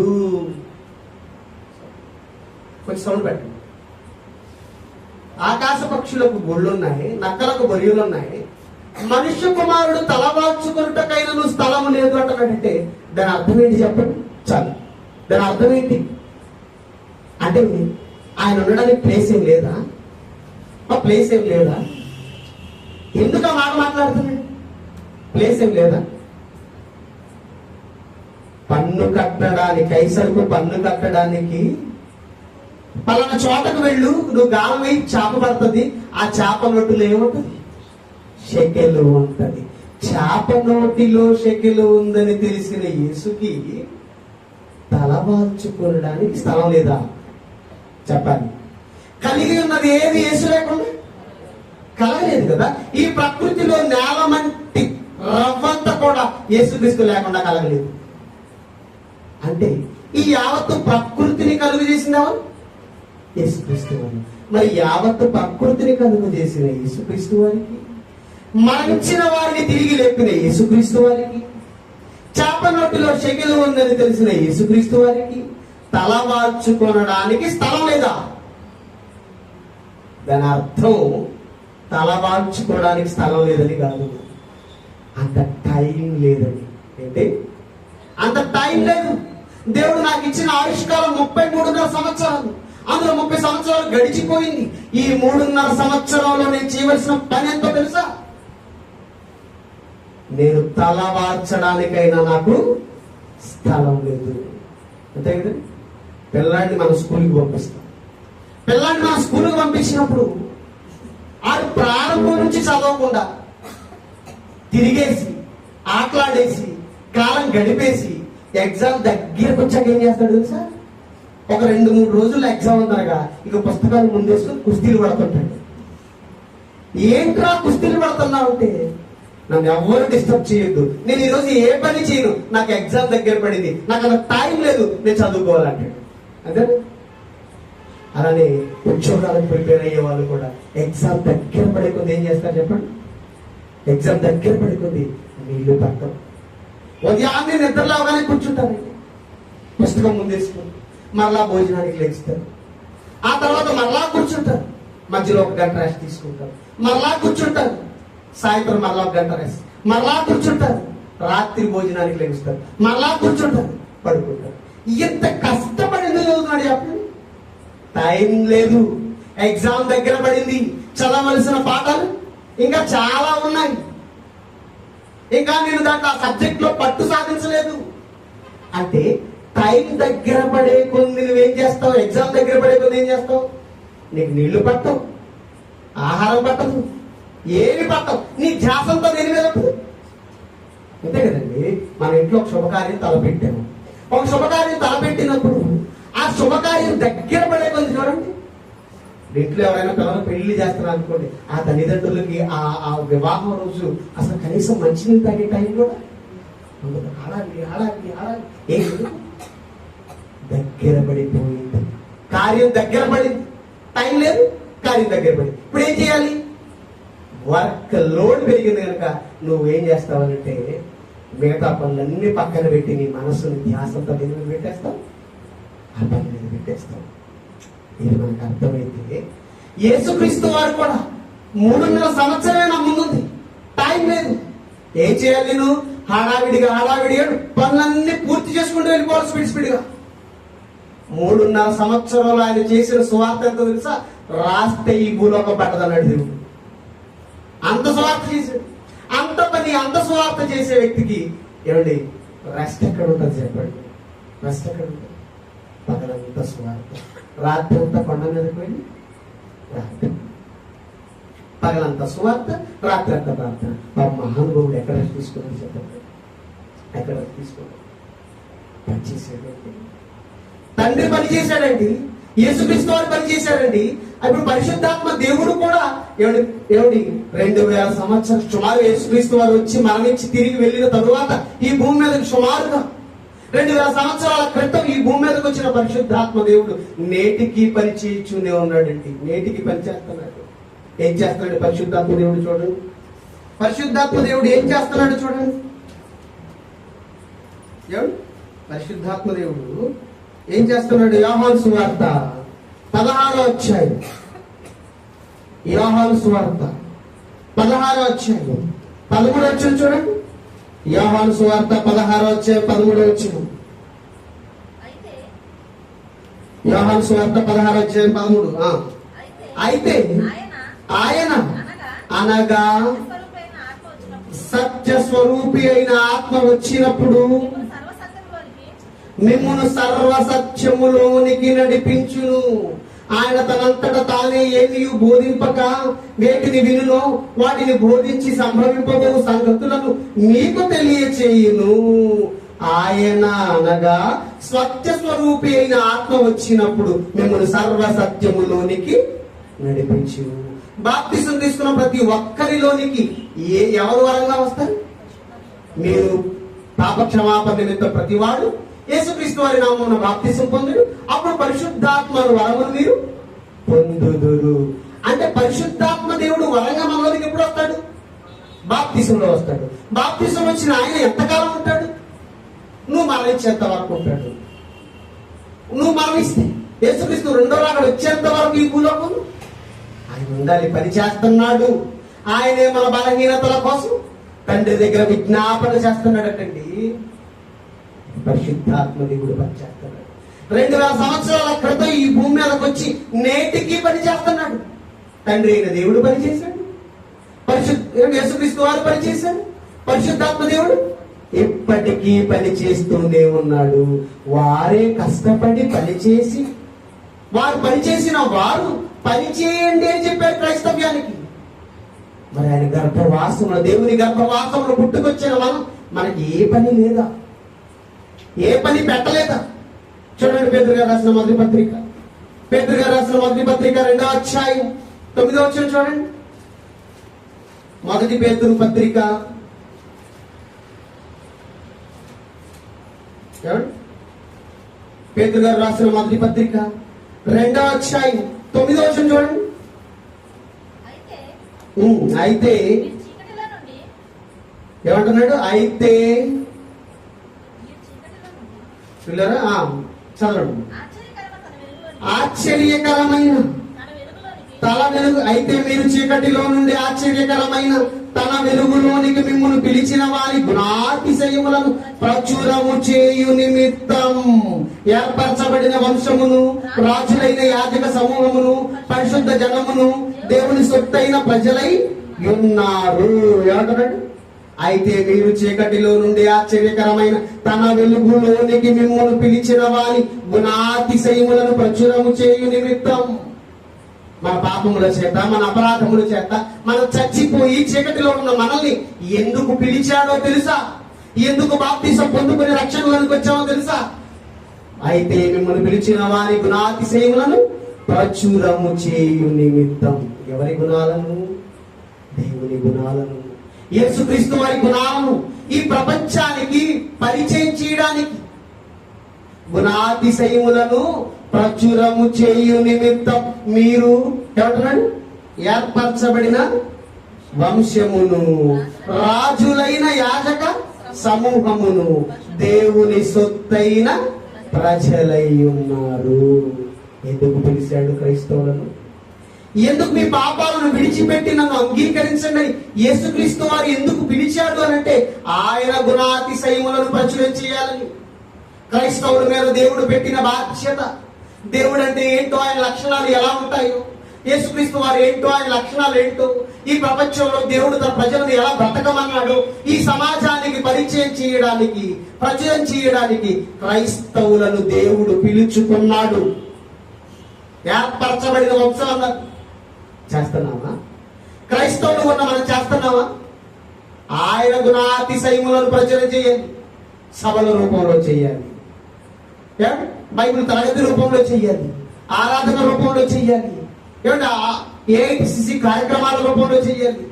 కొంచెం సౌండ్ పెట్టండి. ఆకాశ పక్షులకు గూళ్ళున్నాయి, నక్కలకు బొరియలున్నాయి, మనుష్య కుమారుడు తలవాల్చుకొనుటకైనను స్థలము లేదు అంటున్నాడంటే దాని అర్థం ఏంటి చెప్పండి? చాలు, దాని అర్థం ఏంటి అంటే ఆయన ఉండడానికి ప్లేస్ ఏం లేదా? ఆ ప్లేస్ ఏం లేదా? ఎందుకు ఆ మాట మాట్లాడుతున్నాడు? ప్లేస్ ఏం లేదా? పన్ను కట్టడానికి, కైసరుకు పన్ను కట్టడానికి పలానా చోటకు వెళ్ళు, నువ్వు గాలం వేయి, చేప పడుతుంది. ఆ చేప నోటిలో ఏముంటుంది? షెకెలు ఉంటది. చేప నోటిలో షెకెలు ఉందని తెలిసిన యేసుకి తలవాల్చుకోవడానికి స్థలం లేదా? చెప్పాలి. కలిగి ఉన్నది ఏది యేసు లేకుండా? కలగలేదు కదా. ఈ ప్రకృతిలో నేలమంటి రవ్వంత కూడా యేసుక్రీస్తు లేకుండా కలగలేదు. అంటే ఈ యావత్తు ప్రకృతిని కలుగు చేసిందేమో యేసుక్రీస్తు వారు. మరి యావత్తు ప్రకృతిని కలుగు చేసిన యేసుక్రీస్తు వారికి, మరణించిన వారిని తిరిగి లేపిన యేసుక్రీస్తు వారికి, చేప నోటిలో షెకెలు ఉందని తెలిసిన యేసుక్రీస్తు వారికి తలవాల్చుకొనడానికి స్థలం లేదా? దాని అర్థం తలవాల్చుకోవడానికి స్థలం లేదని కాదు, అంత టైం లేదని. ఏంటి? అంత టైం లేదు. దేవుడు నాకు ఇచ్చిన ఆయుష్కాలం 33.5 సంవత్సరాలు. అందులో 30 సంవత్సరాలు గడిచిపోయింది. ఈ 3.5 సంవత్సరంలో నేను చేయవలసిన పని ఎంతో తెలుసా? నేను తలవార్చడానికైనా నాకు స్థలం లేదు. అంతే కదా. పిల్లాడిని మనం స్కూల్కి పంపిస్తాం. పిల్లాడిని మనం స్కూల్కి పంపించినప్పుడు ఆడు ప్రారంభం నుంచి చదవకుండా తిరిగేసి, ఆటలాడేసి, కాలం గడిపేసి ఎగ్జామ్ దగ్గరకు వచ్చాక ఏం చేస్తాడు తెలుసా? ఒక 2-3 రోజుల్లో ఎగ్జామ్ ఉందనగా ఇక పుస్తకాలు ముందేసుకుని కుస్తీలు పడుతుంటాడు. ఏంట్రా కుస్తీలు పడుతున్నావు అంటే, నన్ను ఎవరు డిస్టర్బ్ చేయొద్దు, నేను ఈరోజు ఏ పని చేయను, నాకు ఎగ్జామ్ దగ్గర పడింది, నాకు అంత టైం లేదు, నేను చదువుకోవాలంటాడు. అదే అలానే ఉద్యోగాలకు ప్రిపేర్ అయ్యే వాళ్ళు కూడా ఎగ్జామ్ దగ్గర పడే కొద్ది ఏం చేస్తారు చెప్పండి? ఎగ్జామ్ దగ్గర పడే కొద్ది నీళ్లు పట్టం. ఉదయాన్నే నిద్రలాగానే కూర్చుంటారండి, పుస్తకం ముందేసుకుని మరలా భోజనానికి లేస్తారు. ఆ తర్వాత మరలా కూర్చుంటారు, మధ్యలో 1 గంట రెస్ట్ తీసుకుంటారు, మరలా కూర్చుంటారు, సాయంత్రం మరలా 1 గంట రెస్ట్, మరలా కూర్చుంటారు, రాత్రి భోజనానికి లేస్తారు, మరలా కూర్చుంటారు, పడుకుంటారు. ఎంత కష్టపడి ఎందుకు చదువుతున్నాడు చెప్పండి? టైం లేదు. ఎగ్జామ్ దగ్గర పడింది, చదవలసిన పాఠాలు ఇంకా చాలా ఉన్నాయి. ఇంకా నేను దాంట్లో ఆ సబ్జెక్ట్ లో పట్టు సాధించలేదు. అంటే టైం దగ్గర పడే కొద్ది నువ్వేం చేస్తావు? ఎగ్జామ్ దగ్గర పడే కొద్ది ఏం చేస్తావు? నీకు నీళ్లు పట్టవు, ఆహారం పట్టదు, ఏమి పట్టవు, నీ ధ్యాసంతో దేని మీద ఉంటుంది? అంతే కదండి. మన ఇంట్లో ఒక శుభకార్యం తలపెట్టాము. ఒక శుభకార్యం తలపెట్టినప్పుడు ఆ శుభకార్యం దగ్గర పడే కొద్ది చూడండి, ఇంట్లో ఎవరైనా పిల్లలు పెళ్లి చేస్తున్నారు అనుకోండి, ఆ తల్లిదండ్రులకి ఆ వివాహం రోజు అసలు కనీసం మంచినీళ్ళు తాగే టైం కూడా ఉండదు. ఆడాలి ఆడాలి ఆడాలి. దగ్గర పడిపోయింది. కార్యం దగ్గర పడింది. టైం లేదు, కార్యం దగ్గర పడింది. ఇప్పుడు ఏం చేయాలి? వర్క్ లోడ్ పెరిగింది కనుక నువ్వేం చేస్తావంటే మిగతా పనులన్నీ పక్కన పెట్టి నీ మనసుని ధ్యాసంతో దేని మీద పెట్టేస్తావు? ఆ పని మీద పెట్టేస్తావు. ఇది మనకు అర్థమైతే యేసుక్రీస్తు వారు కూడా 3.5 సంవత్సరమే నా ముందుంది. టైం లేదు. ఏం చేయాలి? నేను హడావిడిగా పనులన్నీ పూర్తి చేసుకుంటూ వెళ్ళిపోవాలి స్పీడ్గా. 3.5 సంవత్సరాలు ఆయన చేసిన సువార్త ఎంతో తెలుసా? రాస్తే ఈ భూలోకం పట్టదన్నాడు దేవుడు. అంత సువార్త చేశాడు. అంత పని, అంత సువార్త చేసే వ్యక్తికి ఏమండి రెస్ట్ ఎక్కడ ఉంటుంది చెప్పండి? రెస్ట్ ఎక్కడ ఉంటుంది? పగలంతా సువార్త, రాత్రి అంతా కొండ మీదకి వెళ్ళి రాత్రి, పగలంతా సువార్త, రాత్రి అంతా ప్రార్థన. మా మహానుభావుడు ఎక్కడ రెస్ట్ తీసుకున్నాడు చెప్పండి? ఎక్కడ రెస్ట్ తీసుకున్నాడు? పని చేశాడండి. తండ్రి పని చేశాడండి. యేసుక్రీస్తు వారు పని చేశాడండి. ఇప్పుడు పరిశుద్ధాత్మ దేవుడు కూడా ఏమిటి 2000 సంవత్సరాలు సుమారు యేసుక్రీస్తు వారు వచ్చి మరణించి తిరిగి వెళ్ళిన తరువాత ఈ భూమి మీదకి సుమారుగా 2000 సంవత్సరాల క్రితం ఈ భూమి మీదకి వచ్చిన పరిశుద్ధాత్మ దేవుడు నేటికి పని చేయించునే ఉన్నాడండి. నేటికి పని చేస్తున్నాడు. ఏం చేస్తున్నాడు పరిశుద్ధాత్మ దేవుడు? చూడండి, పరిశుద్ధాత్మ దేవుడు ఏం చేస్తున్నాడు చూడండి. పరిశుద్ధాత్మ దేవుడు ఏం చేస్తున్నాడు? యోహాను సువార్త 16వ అధ్యాయం. యోహాను సువార్త 16వ అధ్యాయం 13వ వచనం చూడండి. యోహాను సువార్త 16వ అధ్యాయం 13వ వచనం. యోహాను సువార్త 16వ అధ్యాయం 13. అయితే ఆయన అనగా సత్య స్వరూపి అయిన ఆత్మ వచ్చినప్పుడు మిమ్మును సర్వసత్యములోనికి నడిపించును. ఆయన తనంతట తానే ఏమీ బోధింపక వేటిని వినునో వాటిని బోధించి సంభవింపబో సంగతులను మీకు తెలియచేయును. ఆయన అనగా సత్య స్వరూపి అయిన ఆత్మ వచ్చినప్పుడు మిమ్మల్ని సర్వసత్యములోనికి నడిపించును. బాప్తిసం తీసుకున్న ప్రతి ఒక్కరిలోనికి ఎవరు వరంగా వస్తారు? మీరు పాపక్షమాపణ నిమిత్తం ప్రతి వాడు యేసుక్రీస్తు వారి నామమున బాప్తిసం పొందుడు. అప్పుడు పరిశుద్ధాత్మ వరమును మీరు పొందుదురు. అంటే పరిశుద్ధాత్మ దేవుడు వరంగా మనలోనికి ఎప్పుడు వస్తాడు? బాప్తిసంలో వస్తాడు. బాప్తిసం వచ్చిన ఆయన ఎంతకాలం ఉంటాడు? నువ్వు మరణించేంత వరకు ఉంటాడు. నువ్వు మరణిస్తే యేసుక్రీస్తు రెండో రాకడ వచ్చేంత వరకు ఈ భూలోకం ఆయన ఉండాలి. పని చేస్తున్నాడు. ఆయనే మన బలహీనతల కోసం తండ్రి దగ్గర విజ్ఞాపన చేస్తున్నాడటండి. పరిశుద్ధాత్మ దేవుడు పని చేస్తున్నాడు. 2000 సంవత్సరాల క్రితం ఈ భూమి మీదకి వచ్చి నేటికి పని చేస్తున్నాడు. తండ్రి అయిన దేవుడు పని చేశాడు. యేసుక్రీస్తు వారు పని చేశాడు. పరిశుద్ధాత్మ దేవుడు ఇప్పటికీ పని చేస్తూనే ఉన్నాడు. వారే కష్టపడి పనిచేసి వారు పనిచేసిన వారు పని చేయండి అని చెప్పారు క్రైస్తవ్యానికి. మరి ఆయన గర్భవాసంలో, దేవుని గర్భవాసంలో పుట్టుకొచ్చిన మనకి ఏ పని లేదా? ఏ పని పెట్టలేదా? చూడండి పేతురు గారు రాసిన మొదటి పత్రిక, పేతురు గారు రాసిన మొదటి పత్రిక 2వ అధ్యాయం 9వ వచనం చూడండి. మొదటి పేతురు పత్రిక పేతురు గారు రాసిన మొదటి పత్రిక 2వ అధ్యాయం 9వ వచనం చూడండి. అయితే ఏమంటున్నాడు? అయితే పిల్లరా చదవండి. ఆశ్చర్యకరమైన తల వెలుగు. అయితే మీరు చీకటిలో నుండి ఆశ్చర్యకరమైన తన వెలుగులోనికి మిమ్మల్ని పిలిచిన వారి గుణాతిశయములను ప్రచురము చేయు నిమిత్తం ఏర్పరచబడిన వంశమును, రాజులైన యాజక సమూహమును, పరిశుద్ధ జనమును, దేవుని సొత్తైన ప్రజలై ఉన్నారు. ఏమంటున్నాడు? అయితే మీరు చీకటిలో నుండి ఆశ్చర్యకరమైన తన వెలుగులోనికి మిమ్మల్ని పిలిచిన వారి గుణాతిశయములను ప్రచురము చేయు నిమిత్తం. మన పాపముల చేత, మన అపరాధముల చేత మనం చచ్చిపోయి చీకటిలో ఉన్న మనల్ని ఎందుకు పిలిచాడో తెలుసా? ఎందుకు బాప్తిసం పొందుకుని రక్షణలోనికి వచ్చామో తెలుసా? అయితే మిమ్మల్ని పిలిచిన వారి గుణాతిశయములను ప్రచురము చేయు నిమిత్తం. ఎవరి గుణాలను? దేవుని గుణాలను, యేసుక్రీస్తు వారి గుణాలను ఈ ప్రపంచానికి పరిచయం చేయడానికి, గుణాతిశయములను ప్రచురము చేయు నిమిత్తం మీరు ఏమంటున్నాడు? ఏర్పరచబడిన వంశమును, రాజులైన యాజక సమూహమును, దేవుని సొత్తైన ప్రజలై ఉన్నారు. ఎందుకు పిలిచాడు క్రైస్తవులను? ఎందుకు మీ పాపాలను విడిచిపెట్టి నన్ను అంగీకరించండి అని యేసుక్రీస్తు వారు ఎందుకు పిలిచాడు అని అంటే, ఆయన గుణాతిశయములను ప్రచురం చేయాలని. క్రైస్తవుల మీద దేవుడు పెట్టిన బాధ్యత. దేవుడు అంటే ఏంటో, ఆయన లక్షణాలు ఎలా ఉంటాయో, యేసుక్రీస్తు వారు ఏంటో, ఆయన లక్షణాలు ఏంటో, ఈ ప్రపంచంలో దేవుడు తన ప్రజలను ఎలా బ్రతకమన్నాడు, ఈ సమాజానికి పరిచయం చేయడానికి, ప్రచురం చేయడానికి క్రైస్తవులను దేవుడు పిలుచుకున్నాడు. ఏర్పరచబడిన వంశం అన్నారు. చేస్తున్నావా? క్రైస్తవులు ఉన్న మనం చేస్తున్నావా? ఆయన గుణాతిశయములను ప్రచురం చేయాలి, సభల రూపంలో చేయాలి, బైబిల్ తరగతి రూపంలో చెయ్యాలి, ఆరాధన రూపంలో చెయ్యాలి, ఏమంటే ఏఐటిసిసి కార్యక్రమాల రూపంలో చెయ్యాలి.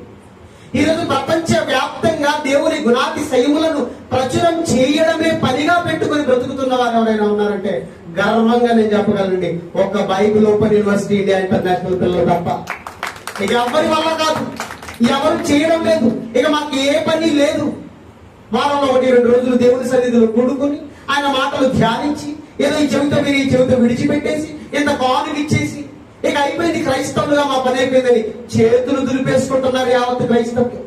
ఈరోజు ప్రపంచ వ్యాప్తంగా దేవుని గుణాతిశయములను ప్రచురం చేయడమే పనిగా పెట్టుకుని బ్రతుకుతున్న వారు ఎవరైనా ఉన్నారంటే గర్వంగా నేను చెప్పగలండి, ఒక Bible open university India international పిల్లలు తప్ప ఇక ఎవరి వల్ల కాదు, ఎవరు చేయడం లేదు. ఇక మాకు ఏ పని లేదు. వారంలో 1-2 రోజులు దేవుని సన్నిధిలో కూడుకొని ఆయన మాటలు ధ్యానించి, ఏదో ఈ చెవితో మీరు ఈ చెవితో విడిచిపెట్టేసి, ఇంత కానుక ఇచ్చేసి ఇక అయిపోయింది, క్రైస్తవులుగా మా పని అయిపోయిందని చేతులు దులిపేసుకుంటున్నారు యావత్ క్రైస్తవ్యం.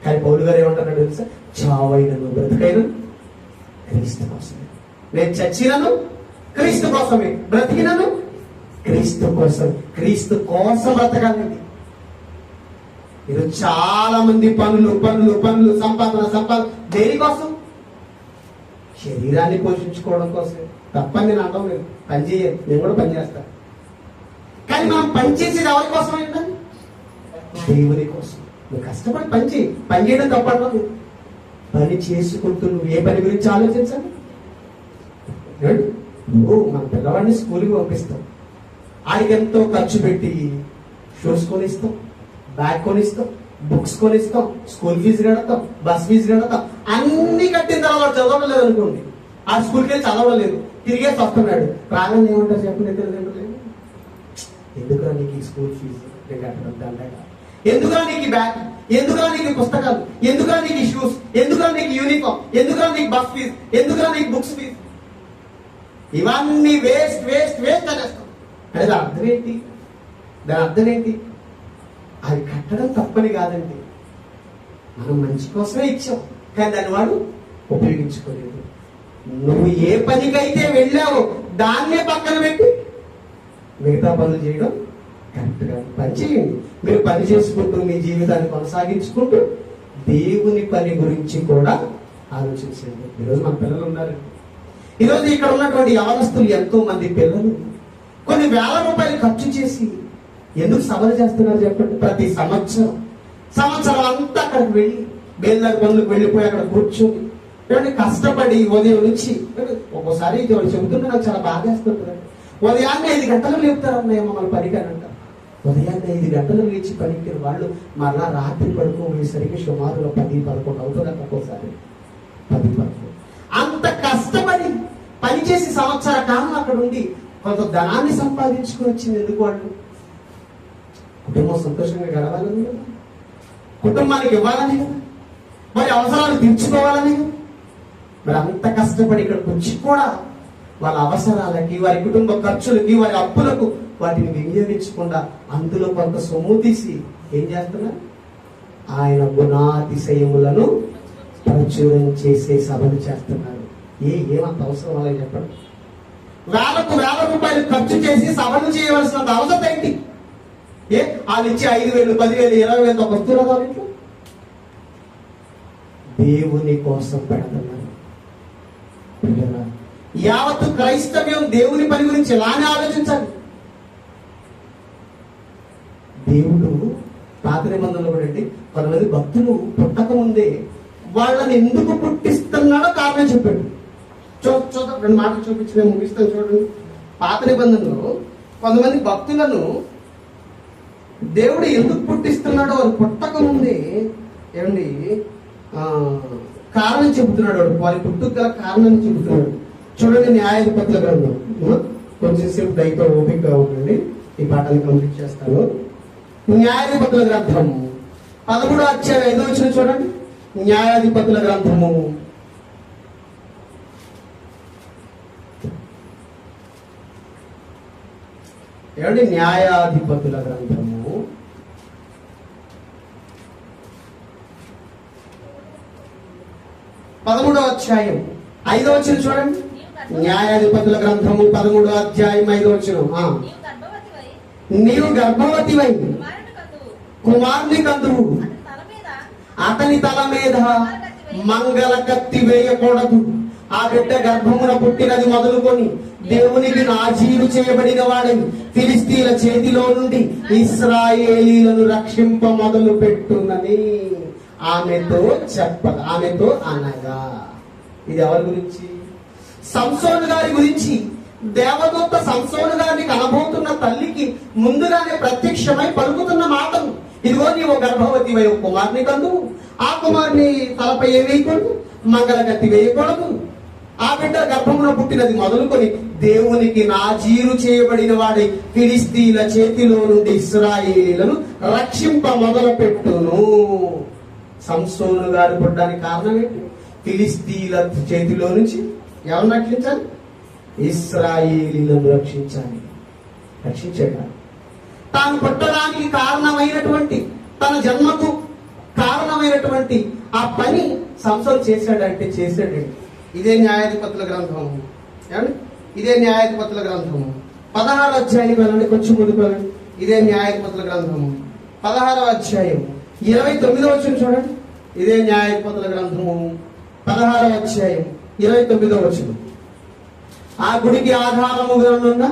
కానీ పౌలు గారు ఏమంటున్నాడు తెలుసా? చావైనను బ్రతికైనను క్రీస్తు కోసమే. నేను చచ్చినను క్రీస్తు కోసమే, బ్రతికినను క్రీస్తు కోసం. క్రీస్తు కోసం బ్రతకాలండి. ఇది చాలా మంది పనులు పనులు పనులు, సంపాదన దేనికోసం? శరీరాన్ని పోషించుకోవడం కోసం. తప్పని నేను అనడం లేదు, పని చేయాలి, నేను కూడా పని చేస్తాను. కానీ మనం పనిచేసేది ఎవరి కోసం ఏంటండి? దేవుని కోసం. నువ్వు కష్టపడి పని చేయడం తప్పదు. పని చేసుకుంటూ నువ్వు ఏ పని గురించి ఆలోచించాలి? నువ్వు మన పిల్లవాడిని స్కూల్కి పంపిస్తాం, ఆడికి ఎంతో ఖర్చు పెట్టి షూస్ కొనిస్తాం, బ్యాగ్ కొనిస్తాం, బుక్స్ కొనిస్తాం, స్కూల్ ఫీజు కడతాం, బస్ ఫీజు కడతాం. అన్ని కట్టిన తర్వాత చదవలేదు అనుకోండి, ఆ స్కూల్కి వెళ్ళి చదవలేదు, తిరిగేసి వస్తున్నాడు. రాగానే ఏమంటారు చెప్పండి? లేదు, ఎందుకురా నీకు ఈ స్కూల్ ఫీజు కట్టడం దండగా, ఎందుకురా నీకు బ్యాగ్, ఎందుకురా నీకు పుస్తకాలు, ఎందుకురా నీకు షూస్, ఎందుకురా నీకు యూనిఫామ్, ఎందుకురా నీకు బస్ ఫీజు, ఎందుకురా నీకు బుక్స్ ఫీజు, ఇవన్నీ వేస్ట్ వేస్ట్ వేస్ట్ అనేస్తాం. అది అర్థం ఏంటి? దాని అర్థం ఏంటి? అది కట్టడం తప్పని కాదండి, మనం మంచి కోసమే ఇచ్చాం, కానీ దాన్ని వాడు ఉపయోగించుకోలేదు. నువ్వు ఏ పనికైతే వెళ్ళావో దాన్నే పక్కన పెట్టి మిగతా పనులు చేయడం కరెక్ట్ కాదు. పని చేయండి, మీరు పని చేసుకుంటూ మీ జీవితాన్ని కొనసాగించుకుంటూ దేవుని పని గురించి కూడా ఆలోచించండి. ఈరోజు మన పిల్లలు ఉన్నారు. ఈరోజు ఇక్కడ ఉన్నటువంటి యవనస్తులు ఎంతో మంది పిల్లలు కొన్ని వేల రూపాయలు ఖర్చు చేసి ఎందుకు సభలు చేస్తున్నారు చెప్పండి? ప్రతి సంవత్సరం అంతా అక్కడికి వెళ్ళి బేల్దారి పనులకు వెళ్ళిపోయి అక్కడ కూర్చొని కష్టపడి ఉదయం నుంచి, ఒక్కోసారి చెబుతుంటే నాకు చాలా బాధేస్తుంటుంది. ఉదయాన్నే 5 గంటలు లేపుతారన్నయ్య మమ్మల్ని పనికి అని అంటారు. ఉదయాన్నే 5 గంటలు లేచి పనికి వాళ్ళు మళ్ళా రాత్రి పడుకోవేసరికి సుమారుగా 10-11 అవుతుంది. ఒక్కోసారి 10-11. అంత కష్టపడి పనిచేసి సంవత్సర కాలం అక్కడ ఉండి కొంత ధనాన్ని సంపాదించుకుని వచ్చింది. ఎందుకు? వాళ్ళు కుటుంబం సంతోషంగా గడవాలని కదా, కుటుంబానికి ఇవ్వాలని కదా, మరి అవసరాలు తీర్చుకోవాలని కదా. మరి అంత కష్టపడి ఇక్కడికి వచ్చి కూడా వాళ్ళ అవసరాలకి, వారి కుటుంబ ఖర్చులకి, వారి అప్పులకు వాటిని వినియోగించకుండా అందులో కొంత సొమ్ము తీసి ఏం చేస్తున్నారు? ఆయన గుణాతిశయములను ప్రచురం చేసే సభలు చేస్తున్నారు. ఏమంత అవసరం అలాగే చెప్పండి? వేల రూపాయలు ఖర్చు చేసి సభలు చేయవలసినంత అవసరం ఏంటి? వాళ్ళు ఇచ్చి 5,000, 10,000, 20,000 వస్తువులు వాళ్ళకి దేవుని కోసం పెడుతున్నారు. యావత్తు క్రైస్తవ్యం దేవుని పని గురించి ఎలానే ఆలోచించాలి. దేవుడు పాత నిబంధనలో కూడా అండి, కొంతమంది భక్తులు పుట్టక ముందే వాళ్ళని ఎందుకు పుట్టిస్తున్నాడో కారణం చెప్పాడు. చూద్దాం, 2 మాటలు చూపించి నేను ముగిస్తాను. చూడండి, పాత నిబంధనలో కొంతమంది భక్తులను దేవుడు ఎందుకు పుట్టిస్తున్నాడో వారు పుట్టక ముందే ఏమండి కారణం చెబుతున్నాడు. వారి పుట్టుకు గల కారణాన్ని చెబుతున్నాడు. చూడండి, న్యాయాధిపతుల గ్రంథం. కొంచెం సేపు దయతో ఓపికగా ఉండండి, ఈ పాఠాన్ని కంప్లీట్ చేస్తాను. న్యాయాధిపతుల గ్రంథం 13వ అధ్యాయం 5వ వచనం చూడండి. న్యాయాధిపతుల గ్రంథము 13వ అధ్యాయం 5వ వచనం చూడండి. న్యాయాధిపతుల గ్రంథము 13వ అధ్యాయం 5వ వచనం. నీవు గర్భవతివై కుమారుని కందువు, అతని తల మీద మంగళ కత్తి వేయకూడదు. ఆ బిడ్డ గర్భమున పుట్టినది మొదలుకొని దేవునికి నాజీరు చేయబడిన వాడని ఫిలిస్తీన్ల చేతిలో నుండి ఇశ్రాయేలీలను రక్షింప మొదలు పెట్టునని ఆమెతో అనగా. ఇది ఎవరి గురించి? సంసోను గారి గురించి. దేవదూత సంసోను గారిని కనబోతున్న తల్లికి ముందుగానే ప్రత్యక్షమై పలుకుతున్న మాటలు. ఇదిగో నీవు గర్భవతి కుమారుని కందు, ఆ కుమారుని తలపై ఏ వేయకూడదు, మంగళ కత్తి వేయకూడదు. ఆ బిడ్డ గర్భమున పుట్టినది మొదలుకొని దేవునికి నాజీరు చేయబడిన వాడి ఫిలిస్తీన్ల చేతిలో నుండి ఇశ్రాయేలీలను రక్షింప మొదలు పెట్టును. సంసోను గారు పుట్టడానికి కారణం ఏంటి? ఫిలిస్తీన్ల చేతిలో నుంచి ఎవరిని రక్షించాలి? ఇశ్రాయేలీలను రక్షించాడు. తాను పుట్టడానికి కారణమైనటువంటి, తన జన్మకు కారణమైనటువంటి ఆ పని సంసోను చేశాడండి. ఇదే న్యాయాధిపతుల గ్రంథం. ఇదే న్యాయాధిపతుల గ్రంథము 16వ అధ్యాయానికి వెళ్ళండి, కొంచెం ముందుకు వెళ్ళండి. ఇదే న్యాయాధిపతుల గ్రంథము 16వ అధ్యాయం 29వ వచనం చూడండి. ఇదే న్యాయాధిపతుల గ్రంథము 16వ అధ్యాయం 29వ వచనం. ఆ గుడికి ఆధారముగా ఉన్న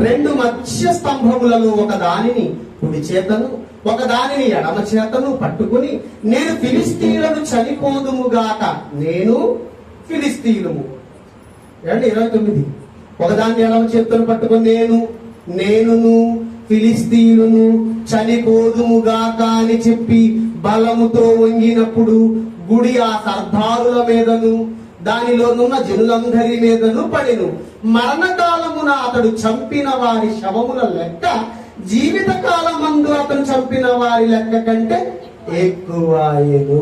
2 మధ్య స్తంభములను ఒక దానిని కుడి చేతను ఒక దానిని ఎడమ చేతను పట్టుకుని, నేను ఫిలిస్తీయులను చనిపోదుముగాక, నేను ఫిలిస్తీయులము. 29. ఒకదాన్ని ఎడమ చేతను పట్టుకుని నేనును ఫిలిస్తీయులను చనిపోదుముగాక అని చెప్పి బలముతో వంగినప్పుడు గుడి ఆ సర్దారుల మీదను దానిలోనున్న జనులందరి మీదను పడెను. మరణకాలమున అతడు చంపిన వారి శవముల లెక్క జీవిత కాలమందు అతను చంపిన వారి లెక్క కంటే ఎక్కువయెను.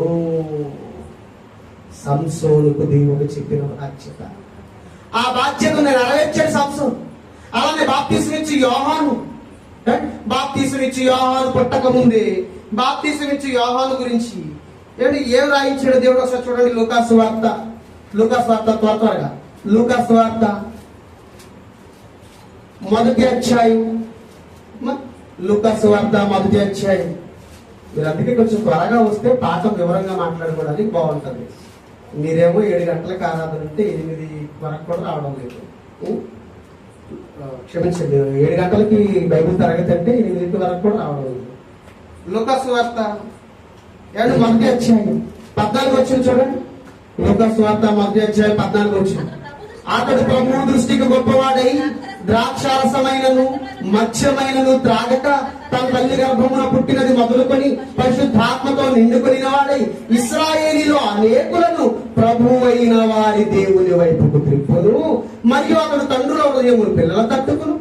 సంసోనుకు దేవుడు చెప్పిన బాధ్యత, ఆ బాధ్యతను నెరవేర్చాడు సంసోను. అలానే బాప్తిసం ఇచ్చి యోహాను పుట్టక ముందే బాప్తిసం ఇచ్చి యోహాను గురించి ఏం రాయించాడు దేవుడు? ఒకసారి చూడండి. లూకాసు వార్త త్వరగా లూకాసు వార్త 1వ అధ్యాయం. లూకాసు వార్త 1వ అధ్యాయం. మీరు అందుకే కొంచెం త్వరగా వస్తే పాఠం వివరంగా మాట్లాడుకోవడానికి బాగుంటుంది. మీరేమో 7 గంటలకు ఆరాధన ఉంటే 8 వరకు కూడా రావడం లేదు. క్షమించండి, 7 గంటలకి బైబిల్ తరగతి అంటే 8 వరకు కూడా రావడం లేదు. లూకాసు వార్త 1వ అధ్యాయం 14వ వచనం చూడండి. లూకాసు వార్త 1వ అధ్యాయం 14వ వచనం. అతడు ప్రభువు దృష్టికి గొప్పవాడై ద్రాక్షారసమైనను మత్స్యమైనను త్రాగక తన తల్లి గర్భమున పుట్టినది మొదలుకొని పరిశుద్ధాత్మతో నిండుకొని వాడై ఇశ్రాయేలీలో అనేకులను ప్రభువు అయిన వారి దేవుని వైపుకు త్రిప్పును. మరియు అతడు తండ్రుల హృదయమును పిల్లల తట్టుకును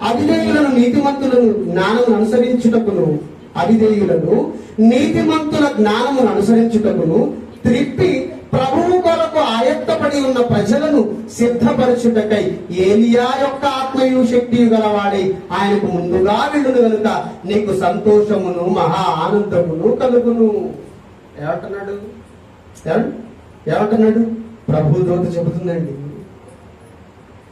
అవిధేయులను నీతిమంతులను జ్ఞానమును అనుసరించుటకును త్రిప్పి ప్రభువు కొరకు ఆయత్తపడి ఉన్న ప్రజలను సిద్ధపరచుటకై ఏలియా యొక్క ఆత్మయు శక్తియు గలవాడై ఆయనకు ముందుగా వెళ్ళును గనుక నీకు సంతోషమును మహా ఆనందమును కలుగును. ఏమంటున్నాడు? ప్రభు దూత చెబుతుందండి.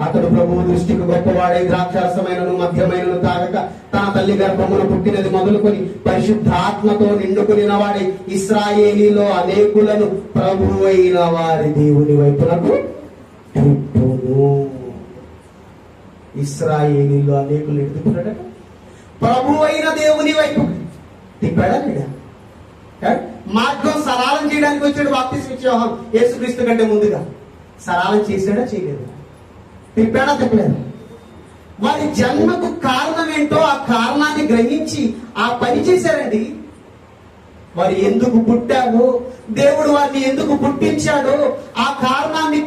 అతడు ప్రభువు దృష్టికి గొప్పవాడై ద్రాక్షారసమైనను మద్యమైనను తాగక తన తల్లి గర్భమున పుట్టినది మొదలుకొని పరిశుద్ధాత్మతో నిండుకుని వాడై ఇశ్రాయేలీలో అనేకులను ప్రభువు అయిన వారి దేవుని వైపునకు తిప్పును. ఇశ్రాయేలీలో అనేకులు ఎడుతున్నాడట, ప్రభువు అయిన దేవుని వైపు తిప్పాడా లేదా? మార్గం సరళం చేయడానికి వచ్చాడు బాప్తిసం ఇచ్చే యోహాను. యేసుక్రీస్తు కంటే ముందుగా సరళం చేశాడా చేయలేదా? తిప్పాడా తిప్పలేదు? వారి జన్మకు కారణం ఏంటో ఆ కారణాన్ని గ్రహించి ఆ పని చేశారండి. వారు ఎందుకు పుట్టారో, దేవుడు వారిని ఎందుకు పుట్టించాడో ఆ కారణాన్ని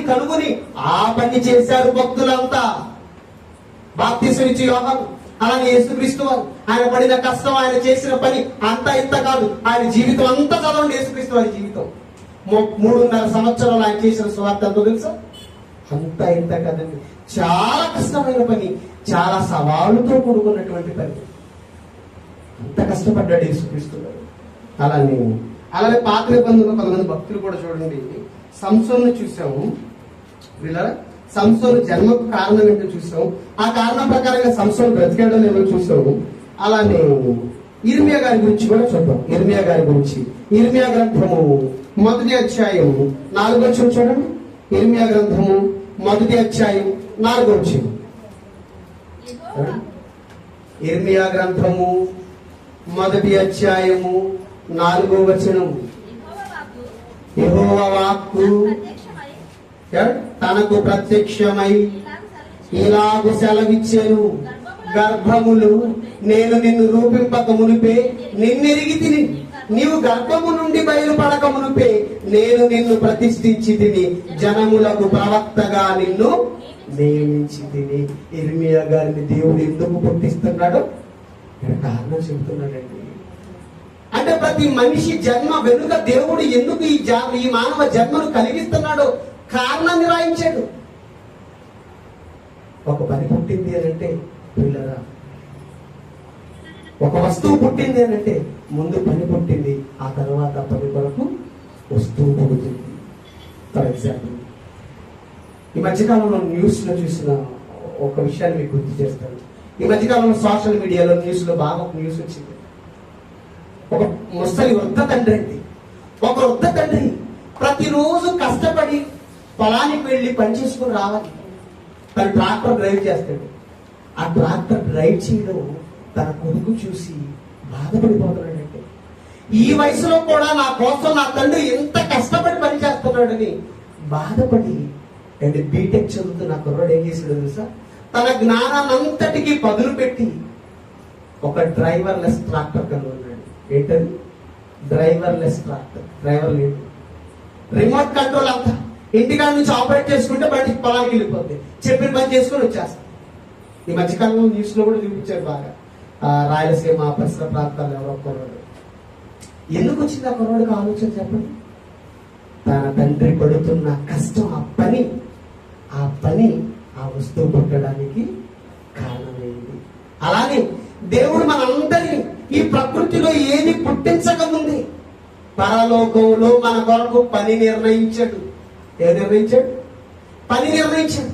కనుగొని ఆ పని చేశారు భక్తులంతా. బాప్తిసం ఇచ్చి యోహాను, అలాగే యేసుక్రీస్తు వారు ఆయన పడిన కష్టం, ఆయన చేసిన పని అంతా ఇంత కాదు. ఆయన జీవితం అంతా చదవండి. యేసుక్రీస్తు వారి జీవితం 3.5 సంవత్సరాలు ఆయన చేసిన సువార్త ఎంతో తెలుసా? అంతా ఇంత కాదండి. చాలా కష్టమైన పని, చాలా సవాలుతో కూడుకున్నటువంటి పని. అంత కష్టపడ్డాడు యేసుక్రీస్తు గారు. అలాగే పాత నిబంధనలో కొంతమంది భక్తులు కూడా చూడండి. సంసోను చూసాము, వీళ్ళ సంసోను జన్మకు కారణం ఏంటో చూసాము. ఆ కారణం ప్రకారంగా సంసోను బ్రతికాడో లేదో చూసాము. అలానే ఇర్మియా గారి గురించి కూడా చూద్దాం. ఇర్మియా గారి గురించి ఇర్మియా గ్రంథము 1వ అధ్యాయం 4వ వచనం చూడండి. ఇర్మియా గ్రంథము 1వ అధ్యాయం 4వ వచనం. ఇర్మియా గ్రంథము 1వ అధ్యాయము 4వ వచనం. యెహోవా వాక్కు తనకు ప్రత్యక్షమై ఇలాగు సెలవిచ్చెను, గర్భములు నేను నిన్ను రూపింపక మునిపే నిన్నెరిగి తిని, నీవు గర్భము నుండి బయలుపడక మునిపే నేను నిన్ను ప్రతిష్ఠించి తిని, జనములకు ప్రవక్తగా నిన్ను నియమించి తిని. ఇర్మియా గారిని దేవుడు ఎందుకు పుట్టిస్తున్నాడు? కారణం చెబుతున్నాడండి. అంటే ప్రతి మనిషి జన్మ వెనుక దేవుడు ఎందుకు ఈ మానవ జన్మను కలిగిస్తున్నాడో కారణాన్ని రాయించాడు. ఒక పని పుట్టింది అని అంటే పిల్లరా, ఒక వస్తువు పుట్టింది అని అంటే ముందు పని పుట్టింది, ఆ తర్వాత పని కొరకు వస్తువు పుడుతుంది. ఫర్ ఎగ్జాంపుల్, ఈ మధ్యకాలంలో న్యూస్ లో చూసిన ఒక విషయాన్ని మీకు గుర్తు చేస్తాను. ఈ మధ్యకాలంలో సోషల్ మీడియాలో న్యూస్ లో బాగా ఒక న్యూస్ వచ్చింది. ఒక ముసలి వృద్ధ తండ్రి అండి, ఒక వృద్ధ తండ్రి ప్రతిరోజు కష్టపడి పొలానికి వెళ్ళి పని చేసుకుని రావాలి. తను ట్రాక్టర్ డ్రైవ్ చేస్తాడు. ఆ ట్రాక్టర్ డ్రైవ్ చేయడం తన కొడుకు చూసి బాధపడిపోతున్నాడంటే, ఈ వయసులో కూడా నా కోసం నా తండ్రి ఎంత కష్టపడి పని చేస్తున్నాడని బాధపడి అండ్ బీటెక్ చదువుతున్న కుర్రాడు ఏం చేశాడు తెలుసా? తన జ్ఞానాన్నంతటికీ పదులు పెట్టి ఒక డ్రైవర్లెస్ ట్రాక్టర్ కనుగొన్నాడు. ఏంటది? Driverless tractor. డ్రైవర్ లేదు, రిమోట్ కంట్రోల్ అంతా. ఇంటికాడ నుంచి ఆపరేట్ చేసుకుంటే బయటికి పొలానికి వెళ్ళిపోతుంది, చెప్పిన పని చేసుకుని వచ్చేస్తాం. ఈ మధ్యకాలంలో న్యూస్ లో కూడా చూపించారు బాగా. రాయలసీమ పరిసర ప్రాంతాల్లో ఎవరో కుర్రాడు. ఎందుకు వచ్చింది ఆ కుర్రాడికి ఆలోచన చెప్పండి? తన తండ్రి పడుతున్న కష్టం, ఆ పని ఆ వస్తువు పుట్టడానికి కారణమైంది. అలానే దేవుడు మనందరినీ ఈ ప్రకృతిలో ఏది పుట్టించకముందే పరలోకంలో మన కొరకు పని నిర్ణయించాడు. ఏది నిర్ణయించాడు? పని నిర్ణయించాడు.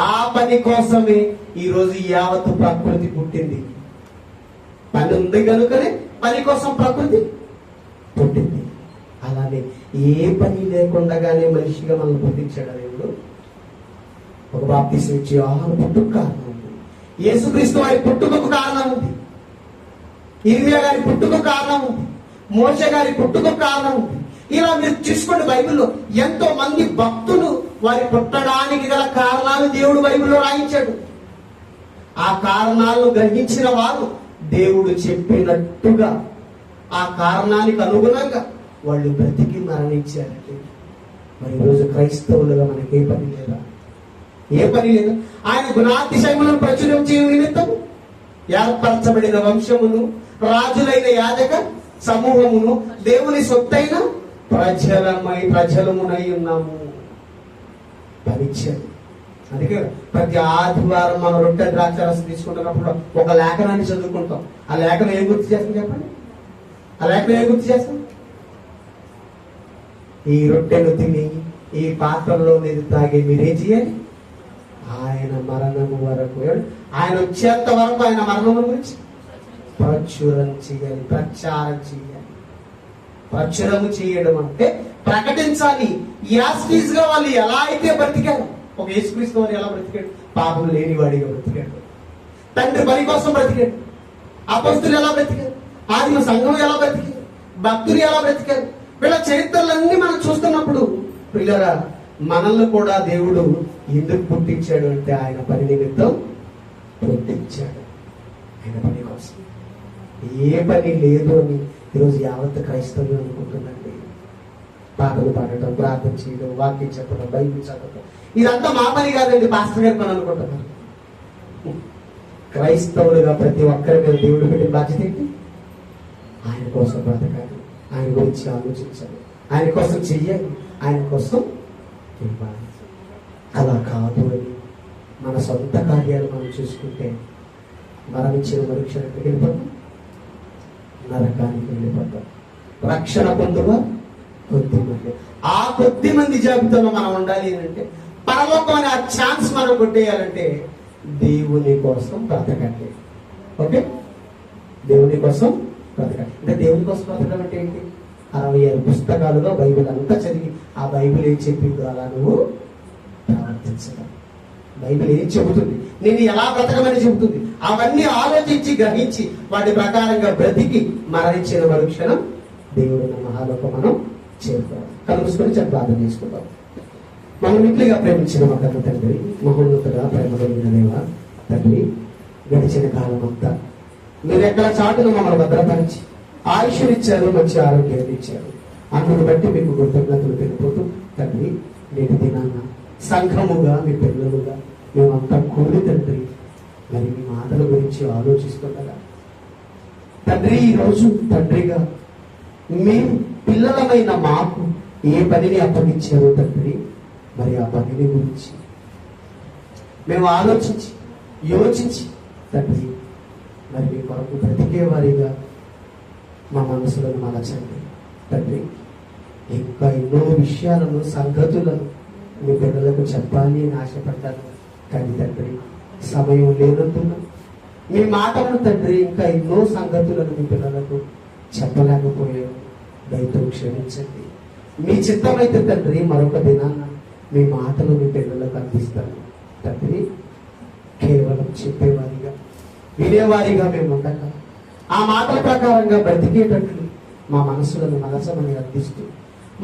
ఆ పని కోసమే ఈరోజు యావత్తు ప్రకృతి పుట్టింది. పని ఉంది కనుకనే పని కోసం ప్రకృతి పుట్టింది. అలానే ఏ పని లేకుండానే మనిషిగా మనల్ని పుట్టించాడు దేవుడు. ఒక బాప్తిసం ఇచ్చి యోహాను పుట్టుకు కారణం ఉంది, యేసుక్రీస్తు వారి పుట్టుకకు కారణం ఉంది, ఇర్మియా గారి పుట్టుకకు కారణం ఉంది, మోషే గారి పుట్టుకకు కారణం ఉంది. ఇలా మీరు చూసుకోండి, బైబిల్లో ఎంతో మంది భక్తులు వారి పుట్టడానికి గల కారణాలు దేవుడు బైబిల్లో రాయించాడు. ఆ కారణాలను గ్రహించిన వారు దేవుడు చెప్పినట్టుగా ఆ కారణానికి అనుగుణంగా వాళ్ళు బ్రతికి మరణించారండి. మరి ఈరోజు క్రైస్తవులుగా మనకి ఏ పని లేదా? ఏ పని లేదు. ఆయన గుణాతిశయములను ప్రచురం చేయు నిమిత్తం ఏర్పరచబడిన వంశమును, రాజులైన యాజక సమూహమును, దేవుని సొత్తైన ప్రజలమునై ఉన్నాము. పనిచ్చాడు. అందుకే ప్రతి ఆదివారం మనం రొట్టె ద్రాక్షారసం తీసుకుంటున్నప్పుడు ఒక లేఖనాన్ని చదువుకుంటాం. ఆ లేఖనం ఏం గుర్తు చేస్తాం చెప్పండి? ఆ లేఖనం ఏం గుర్తు చేస్తాం? ఈ రొట్టెను తిని ఈ పాత్రలో నేను తాగి మీరేం చేయాలి? ఆయన మరణము వరకు, ఆయన వచ్చేంత వరకు ఆయన మరణం గురించి ప్రచురం చేయాలి, ప్రచారం చేయాలి. ప్రచురము చేయడం అంటే ప్రకటించాలి. యాస్టీస్ గా వాళ్ళు ఎలా అయితే బ్రతికారు, ఒక యేసుక్రీస్తు వారు ఎలా బ్రతికాడు? పాపం లేనివాడిగా బ్రతికాడు. తండ్రి పని కోసం బ్రతికాడు. అపొస్తలులు ఎలా బ్రతికారు? ఆదిమ సంఘం ఎలా బ్రతికారు? భక్తులు ఎలా బ్రతికారు? వీళ్ళ చరిత్రలన్నీ మనం చూస్తున్నప్పుడు పిల్లరా, మనల్ని కూడా దేవుడు ఎందుకు పుట్టించాడు అంటే ఆయన పని నిమిత్తం పుట్టించాడు. ఆయన పని కోసం. ఏ పని లేదు అని ఈరోజు యావత్ క్రైస్తవులు అనుకుంటుందండి. పాటలు పాడటం, ప్రార్థన చేయడం, వాక్యం చెప్పడం, బైబిల్ చదవడం, ఇదంతా మా పని కాదండి, పాస్టర్ గారి పని అనుకుంటున్నారు. క్రైస్తవులుగా ప్రతి ఒక్కరి మీద దేవుడు పెట్టిన బాధ్యత ఏంటి? ఆయన కోసం బ్రతకాలి, ఆయన గురించి ఆలోచించాలి, ఆయన కోసం చెయ్యాలి, ఆయన కోసం ఇవ్వాలి. అలా కాదు అని మన సొంత కార్యాలు మనం చూసుకుంటే మరణించిన మరుక్షణ ఎక్కడికి వెళ్ళిపోతాం? నరకానికి వెళ్ళిపోతాం. రక్షణ పొందుగా కొద్ది మంది, ఆ కొద్ది మంది జాబితాలో మనం ఉండాలి అంటే, పరలోకం అనే ఆ ఛాన్స్ మనం కొట్టేయాలంటే దేవుని కోసం బ్రతకండి. ఓకే, దేవుని కోసం బ్రతకండి. అంటే దేవుని కోసం బ్రతకడం అంటే ఏంటి? 66 పుస్తకాలుగా బైబిల్ అంతా చదివి ఆ బైబిల్ ఏం చెప్పిందో అలా నువ్వు ప్రవర్తించడం. బైబిల్ ఏం చెబుతుంది, నేను ఎలా బ్రతకమని చెబుతుంది, అవన్నీ ఆలోచించి గ్రహించి వాటి ప్రకారంగా బ్రతికి మరణించిన మరుక్షణం దేవుడు మహాలోకం మనం చేరుకోవాలి. కలుసుకొని చెప్పి ప్రార్థన చేసుకుంటాం. మనం ఇంట్లోగా ప్రేమించిన మా కన్న తండ్రి, మహోన్నతుగా ప్రేమ కలిగిన దేవ తండ్రి, గడిచిన కాలం అంతా మీరు ఎక్కడ చాటును మమ్మల్ని భద్రపరిచి ఆయుష్నిచ్చారు, మంచి ఆరోగ్యాన్ని ఇచ్చారు. అందును బట్టి మీకు కృతజ్ఞతలు తెలిపోతూ తండ్రి, నేటి దినాన్న సంఘముగా మీ పిల్లలుగా మేమంతా కూడి తండ్రి మరి మీ మాటల గురించి ఆలోచిస్తుండగా తండ్రి, ఈరోజు తండ్రిగా మేము పిల్లలమైన మాకు ఏ పనిని అప్పగించారో తండ్రి, మరి ఆ పనిని గురించి మేము ఆలోచించి యోచించి తండ్రి మరి మీ కొరకు బ్రతికే వారిగా మా మనసులను మలచండి తండ్రి. ఇంకా ఎన్నో విషయాలను, సంగతులను మీ పిల్లలకు చెప్పాలి అని ఆశపడ్డాను. కానీ తండ్రి సమయం లేనందున మీ మాటలను తండ్రి ఇంకా ఎన్నో సంగతులను మీ పిల్లలకు చెప్పలేకపోయాను. దయతో క్షమించండి. మీ చిత్తమైతే తండ్రి మరొక దినాన మీ మాటలు మీ పిల్లలకు అందిస్తాను తండ్రి. కేవలం చెప్పేవారిగా, వినేవారిగా మేము ఉండగా ఆ మాటల ప్రకారంగా బ్రతికేటట్లు మా మనసులను మలసమని అర్థిస్తూ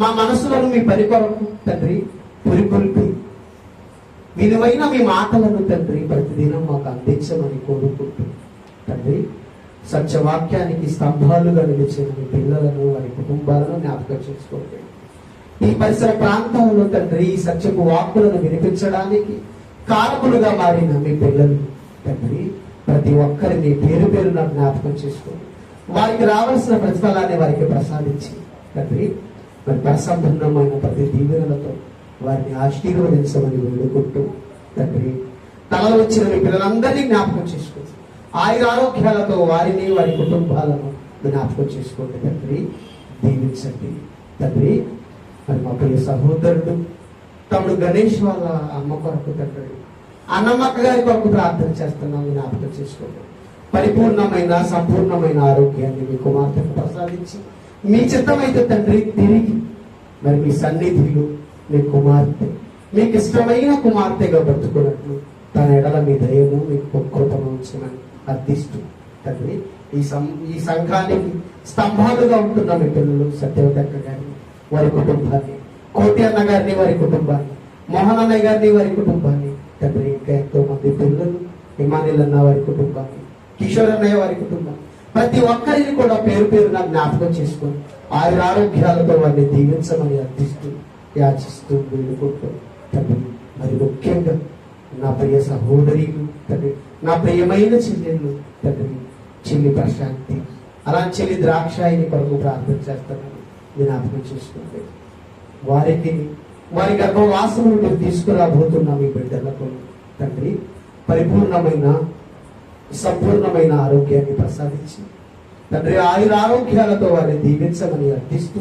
మా మనసులను మీ పని కొరకు తండ్రి పురికొల్పి విలువైన మీ మాటలను తండ్రి ప్రతిదినం మాకు అందించమని కోరుకుంటూ తండ్రి, సత్యవాక్యానికి స్తంభాలుగా నిలిచిన మీ పిల్లలను, వారి కుటుంబాలను జ్ఞాపకం చేసుకోండి. ఈ పరిసర ప్రాంతాలలో తండ్రి ఈ సత్యపు వాక్కులను వినిపించడానికి కారకులుగా మారిన మీ పిల్లలు తండ్రి, ప్రతి ఒక్కరిని పేరు పేరున జ్ఞాపకం చేసుకోండి. వారికి రావాల్సిన ప్రతిఫలాన్ని వారికి ప్రసాదించి తండ్రి మరి పరిసంబంధమైన ప్రతి దీవెనలతో వారిని ఆశీర్వదించమని వేడుకుంటూ తండ్రి, తలలో వచ్చిన మీ పిల్లలందరినీ జ్ఞాపకం చేసుకోండి. ఆయుర ఆరోగ్యాలతో వారిని, వారి కుటుంబాలను జ్ఞాపకం చేసుకోండి తండ్రి. దీవించండి తండ్రి. మరి మా ప్రియ సహోదరుడు తమ్ముడు గణేష్ వాళ్ళ అమ్మ కొరకు తండ్రి, అన్నమ్మక్క గారి కొరకు ప్రార్థన చేస్తున్నాం. జ్ఞాపకం చేసుకోండి. పరిపూర్ణమైన సంపూర్ణమైన ఆరోగ్యాన్ని మీ కుమార్తెకు ప్రసాదించి మీ చిత్తమైతే తండ్రి తిరిగి మరి మీ సన్నిధిలో మీ కుమార్తె మీకు ఇష్టమైన కుమార్తెగా బ్రతుకున్నట్లు తన ఎడల మీ దయను మీకు కృపను ఉంచమని అర్థిస్తూ తండ్రి, ఈ సంఘానికి స్తంభాలుగా ఉంటున్న మీ పిల్లలు సత్యవతక్క గారిని, వారి కుటుంబాన్ని, కోటి అన్న గారిని, వారి కుటుంబాన్ని, మోహన్ అన్నయ్య గారిని, వారి కుటుంబాన్ని తండ్రి, ఇంకా ఎంతో మంది పిల్లలు, ఇమానిల్ అన్న వారి కుటుంబాన్ని, కిషోర్ అన్నయ్య వారి కుటుంబాన్ని, ప్రతి ఒక్కరిని కూడా పేరు పేరున జ్ఞాపకం చేసుకొని ఆయుర ఆరోగ్యాలతో వారిని దీవించమని అర్థిస్తూ యాచిస్తూ వేడుకుంటూ తండ్రి, మరి ముఖ్యంగా నా ప్రియ సహోదరులు తండ్రి, నా ప్రియమైన చెల్లెళ్ళు తండ్రి, చెల్లి ప్రశాంతి, అలా చెల్లి ద్రాక్షాయిని కొరకు ప్రార్థన చేస్తానని జ్ఞాపకం చేసుకుంటే వారికి వారి గర్భవాసము మీరు తీసుకురాబోతున్న మీ బిడ్డలకు తండ్రి పరిపూర్ణమైన సంపూర్ణమైన ఆరోగ్యాన్ని ప్రసాదించి తండ్రి ఆయుర ఆరోగ్యాలతో వారిని దీవించమని అర్థిస్తూ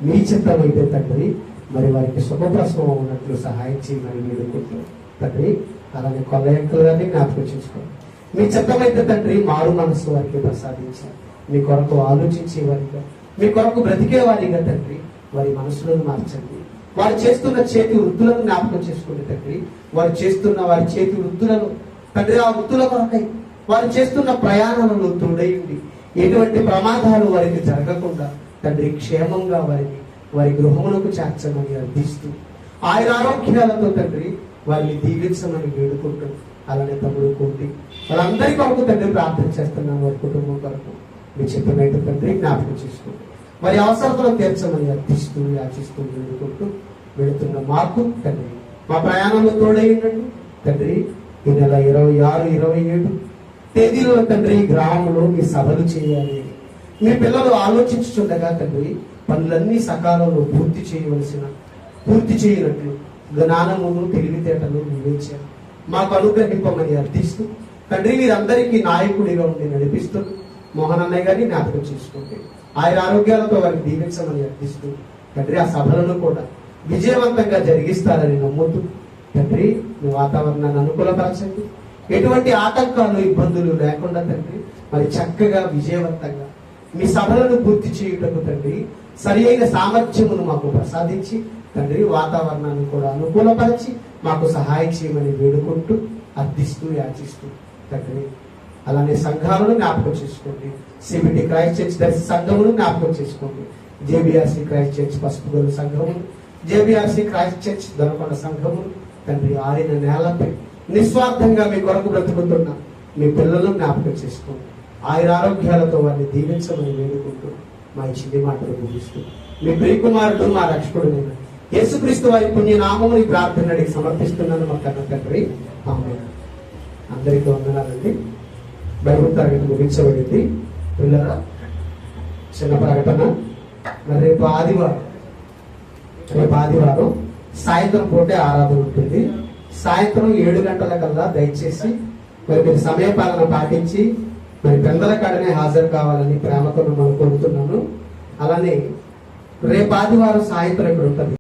మీ చిత్తమైతే తండ్రి మరి వారికి శుభప్రసవం ఉన్నట్లు సహాయం చేయమని వేడుకుంటూ తండ్రి, అలానే కొల్లయంకులు గారిని జ్ఞాపకం చేసుకోండి. మీ చిత్తమైతే తండ్రి మారు మనసు వారికి ప్రసాదించారు. మీ కొరకు ఆలోచించే వారిగా, మీ కొరకు బ్రతికే వారిగా తండ్రి వారి మనసులను మార్చండి. వారు చేస్తున్న చేతి వృత్తులను జ్ఞాపకం చేసుకోండి తండ్రి. వారు చేస్తున్న వారి చేతి వృత్తులను తండ్రి, ఆ వృత్తుల కొరకై వారు చేస్తున్న ప్రయాణాలను తోడైంది. ఎటువంటి ప్రమాదాలు వారికి జరగకుండా తండ్రి క్షేమంగా వారి గృహములకు చేర్చమని అర్థిస్తూ ఆయుర ఆరోగ్యాలతో తండ్రి వారిని దీవించమని వేడుకుంటూ అలానే తమ్ముడు కోటి వాళ్ళందరి కొరకు తండ్రి ప్రార్థన చేస్తున్నాను. వారి కుటుంబం కొరకు మీరు చెప్పినట్టు తండ్రి జ్ఞాపకం చేసుకోండి. మరి అవసరతలో తీర్చమని అర్థిస్తూ యాచిస్తూ వేడుకుంటూ వెళుతున్న మాకు తండ్రి మా ప్రయాణంలో తోడై ఉండండి తండ్రి. ఈ నెల 26, 27 తేదీలో తండ్రి గ్రామంలో మీ సభలు చేయాలి. మీ పిల్లలు ఆలోచించుచుండగా తండ్రి పనులన్నీ సకాలంలో పూర్తి చేయనట్లు జ్ఞానమును తెలివితేటలు వివేచారు మాకు అనుగ్రహింపమని అర్థిస్తూ తండ్రి మీరందరికీ నాయకుడిగా ఉండి నడిపిస్తూ మోహన్ అన్నయ్య గారిని జ్ఞాపకం చేసుకోండి. ఆయన ఆరోగ్యాలతో వారిని దీవించమని అర్థిస్తూ తండ్రి ఆ సభలను కూడా విజయవంతంగా జరిగిస్తారని నమ్ముతూ తండ్రి మీ వాతావరణాన్ని అనుకూలపరచండి. ఎటువంటి ఆటంకాలు ఇబ్బందులు లేకుండా తండ్రి మరి చక్కగా విజయవంతంగా మీ సభలను పూర్తి చేయుటకు తండ్రి సరి అయిన సామర్థ్యమును మాకు ప్రసాదించి తండ్రి వాతావరణాన్ని కూడా అనుకూలపరిచి మాకు సహాయం చేయమని వేడుకుంటూ అర్థిస్తూ యాచిస్తూ తండ్రి అలానే సంఘాలను జ్ఞాపకం చేసుకోండి. సిబిటి క్రైస్ట్ చర్చ్ దర్శి సంఘమును జ్ఞాపకం చేసుకోండి. జేబీఆర్సీ క్రైస్ట్ చర్చ్ పసుపుగోలు సంఘము, జేబీఆర్సీ క్రైస్ట్ చర్చ్ దొనకొండ సంఘము తండ్రి ఆరిన నేలపై నిస్వార్థంగా మీ కొరకు బ్రతుకుతున్న మీ పిల్లలను జ్ఞాపకం చేసుకోండి. ఆరోగ్యాలతో వారిని దీవించమని వేడుకుంటూ మా ఈ చిన్ని మాటలు ముగిస్తూ మీ ప్రియకుమారుడు మా రక్షకుడునైన యేసుక్రీస్తు వారి పుణ్యనామముని ప్రార్థన అడిగి సమర్పిస్తున్నాను మా కన్న తండ్రి. ఆమేన్. అందరికీ వందనాలండి. బైబిల్ తరగతి ముగించబడింది. పిల్లరా చిన్న ప్రకటన. మరి రేపు ఆదివారం సాయంత్రం పూటే ఆరాధన ఉంటుంది. సాయంత్రం 7 గంటల కల్లా దయచేసి మరి మీరు సమయపాలన పాటించి మరి పెందల కాడనే హాజరు కావాలని ప్రేమతో మిమ్మల్ని కోరుతున్నాను. అలానే రేపు ఆదివారం సాయంత్రం ఇక్కడ ఉంటుంది.